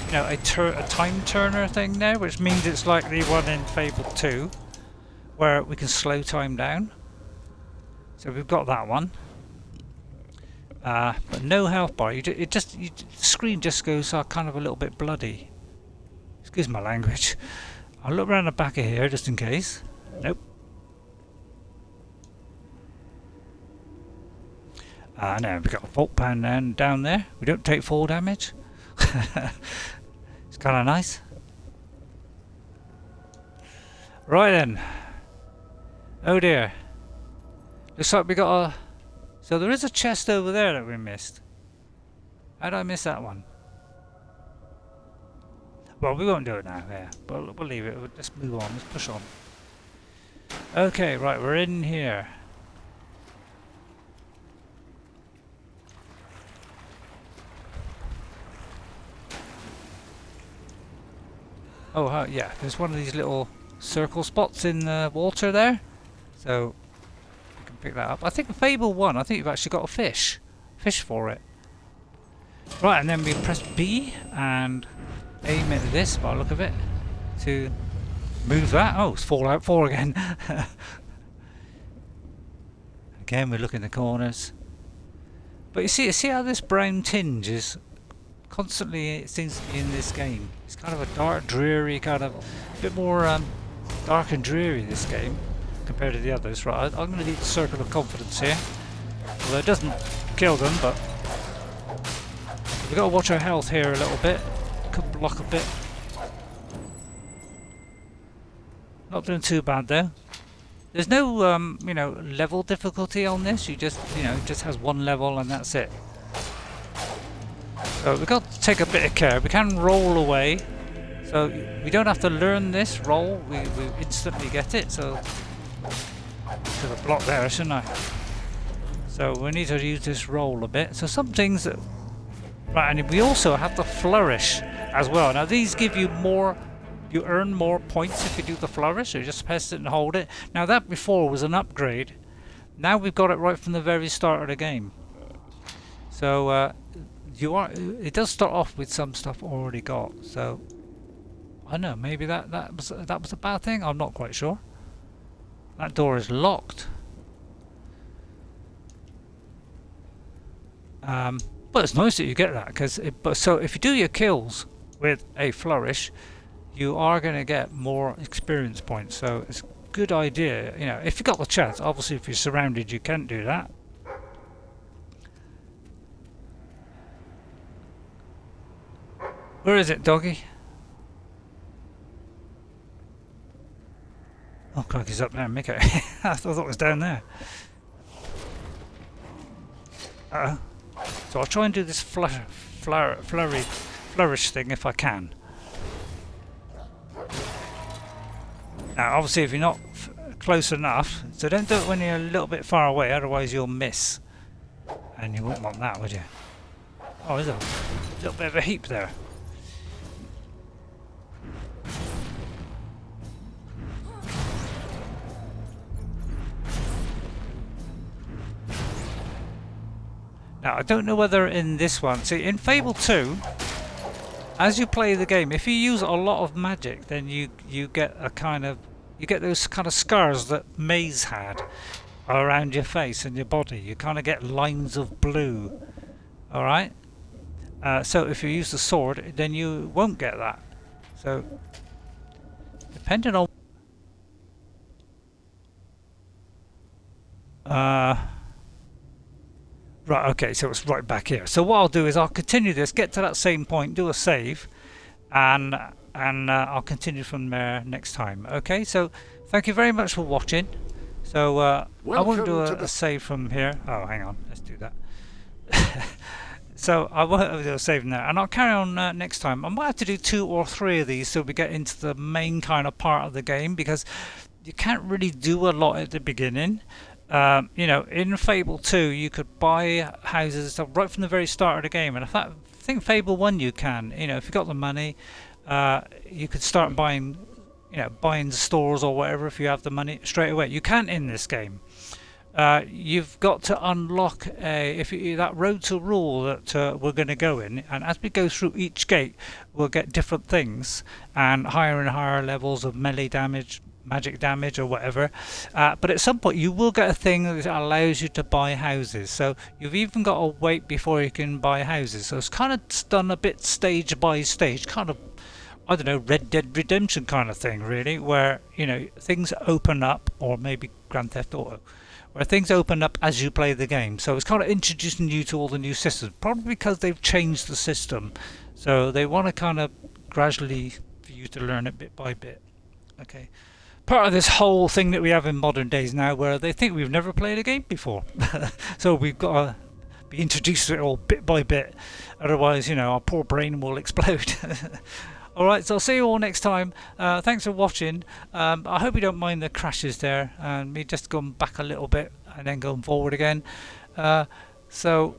you know, a time turner thing there, which means it's like the one in Fable 2, where we can slow time down. So we've got that one. But no health bar. The screen just goes kind of a little bit bloody. Excuse my language. I'll look around the back of here just in case. Nope. Now we've got a vault pan down there. We don't take fall damage. It's kind of nice. Right then. Oh dear. Looks like we got a... So there is a chest over there that we missed. How did I miss that one? Well, we won't do it now, yeah. But we'll leave it. We'll just move on. Let's push on. Okay, right. We're in here. Oh, yeah. There's one of these little circle spots in the water there. So, we can pick that up. I think Fable 1, I think you've actually got a fish. Fish for it. Right, and then we press B and aim at this, by the look of it, to move that. Oh, it's Fallout 4 again. Again, we look in the corners. But you see how this brown tinge is constantly, it seems to be in this game. It's kind of a dark, dreary, kind of a bit more dark and dreary, this game, compared to the others. Right, I'm going to need the circle of confidence here. Although it doesn't kill them, but we've got to watch our health here a little bit. Could block a bit. Not doing too bad though. There's no, you know, level difficulty on this. You just, you know, it just has one level and that's it. So we've got to take a bit of care. We can roll away. So we don't have to learn this roll. We instantly get it. So should have blocked there, shouldn't I? So we need to use this roll a bit. So some things that... Right, and we also have the flourish as well. Now these give you more... You earn more points if you do the flourish, so you just press it and hold it. Now that before was an upgrade. Now we've got it right from the very start of the game. So it does start off with some stuff already got. So I don't know, maybe that was a bad thing. I'm not quite sure. That door is locked. But it's nice that you get that because so if you do your kills with a flourish, you are going to get more experience points, so it's a good idea, you know, if you got the chance. Obviously if you're surrounded you can't do that. Where is it, doggy? Oh, crikey's up there, Mickey. I thought it was down there. Uh-oh. So I'll try and do this flourish thing if I can. Now obviously if you're not close enough, so don't do it when you're a little bit far away, otherwise you'll miss. And you wouldn't want that, would you? Oh, there's a little bit of a heap there. Now I don't know whether in this one, see in Fable 2, as you play the game, if you use a lot of magic, then you get a kind of, you get those kind of scars that Maze had around your face and your body. You kind of get lines of blue. All right. So if you use the sword, then you won't get that. So depending on right, okay, so it's right back here. So what I'll do is I'll continue this, get to that same point, do a save, and I'll continue from there next time. Okay, so thank you very much for watching. So I won't do a save from here. Oh, hang on, let's do that. So I won't do a save now, and I'll carry on next time. I might have to do 2 or 3 of these so we get into the main kind of part of the game, because you can't really do a lot at the beginning. You know, in Fable 2 you could buy houses and stuff right from the very start of the game, and I think Fable 1 you can, you know, if you got the money, you could start buying, you know, buying stores or whatever if you have the money straight away. You can't in this game. You've got to unlock that road to rule that we're going to go in, and as we go through each gate we'll get different things and higher levels of melee damage, magic damage or whatever, but at some point you will get a thing that allows you to buy houses, so you've even got to wait before you can buy houses. So it's kind of done a bit stage by stage, kind of, I don't know, Red Dead Redemption kind of thing really, where, you know, things open up, or maybe Grand Theft Auto, where things open up as you play the game. So it's kind of introducing you to all the new systems, probably because they've changed the system, so they want to kind of gradually for you to learn it bit by bit. Okay. part of this whole thing that we have in modern days now, where they think we've never played a game before. So we've got to be introduced to it all bit by bit. Otherwise, you know, our poor brain will explode. Alright, so I'll see you all next time. Thanks for watching. I hope you don't mind the crashes there, and me just going back a little bit and then going forward again. So,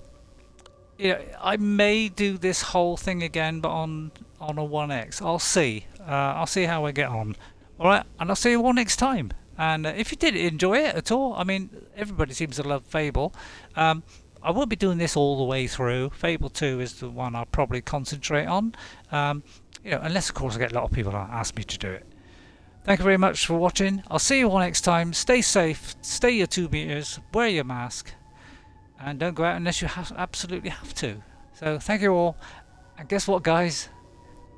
yeah, I may do this whole thing again, but on a 1X. I'll see. I'll see how I get on. Alright, and I'll see you all next time. And if you did enjoy it at all, I mean, everybody seems to love Fable. I won't be doing this all the way through. Fable 2 is the one I'll probably concentrate on. You know, unless of course I get a lot of people that ask me to do it. Thank you very much for watching. I'll see you all next time. Stay safe, stay your 2 meters, wear your mask, and don't go out unless you absolutely have to. So thank you all, and guess what, guys?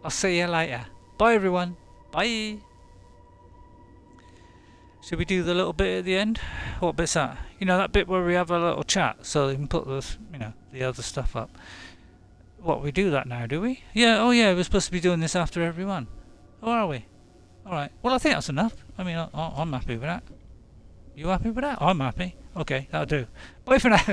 I'll see you later. Bye everyone. Bye. Should we do the little bit at the end? What bit's that? You know, that bit where we have a little chat, so they can put the, you know, the other stuff up. What, we do that now, do we? Yeah, oh yeah, we're supposed to be doing this after every one. Oh, are we? Alright, well I think that's enough. I mean, I'm happy with that. You happy with that? I'm happy. Okay, that'll do. Bye for now.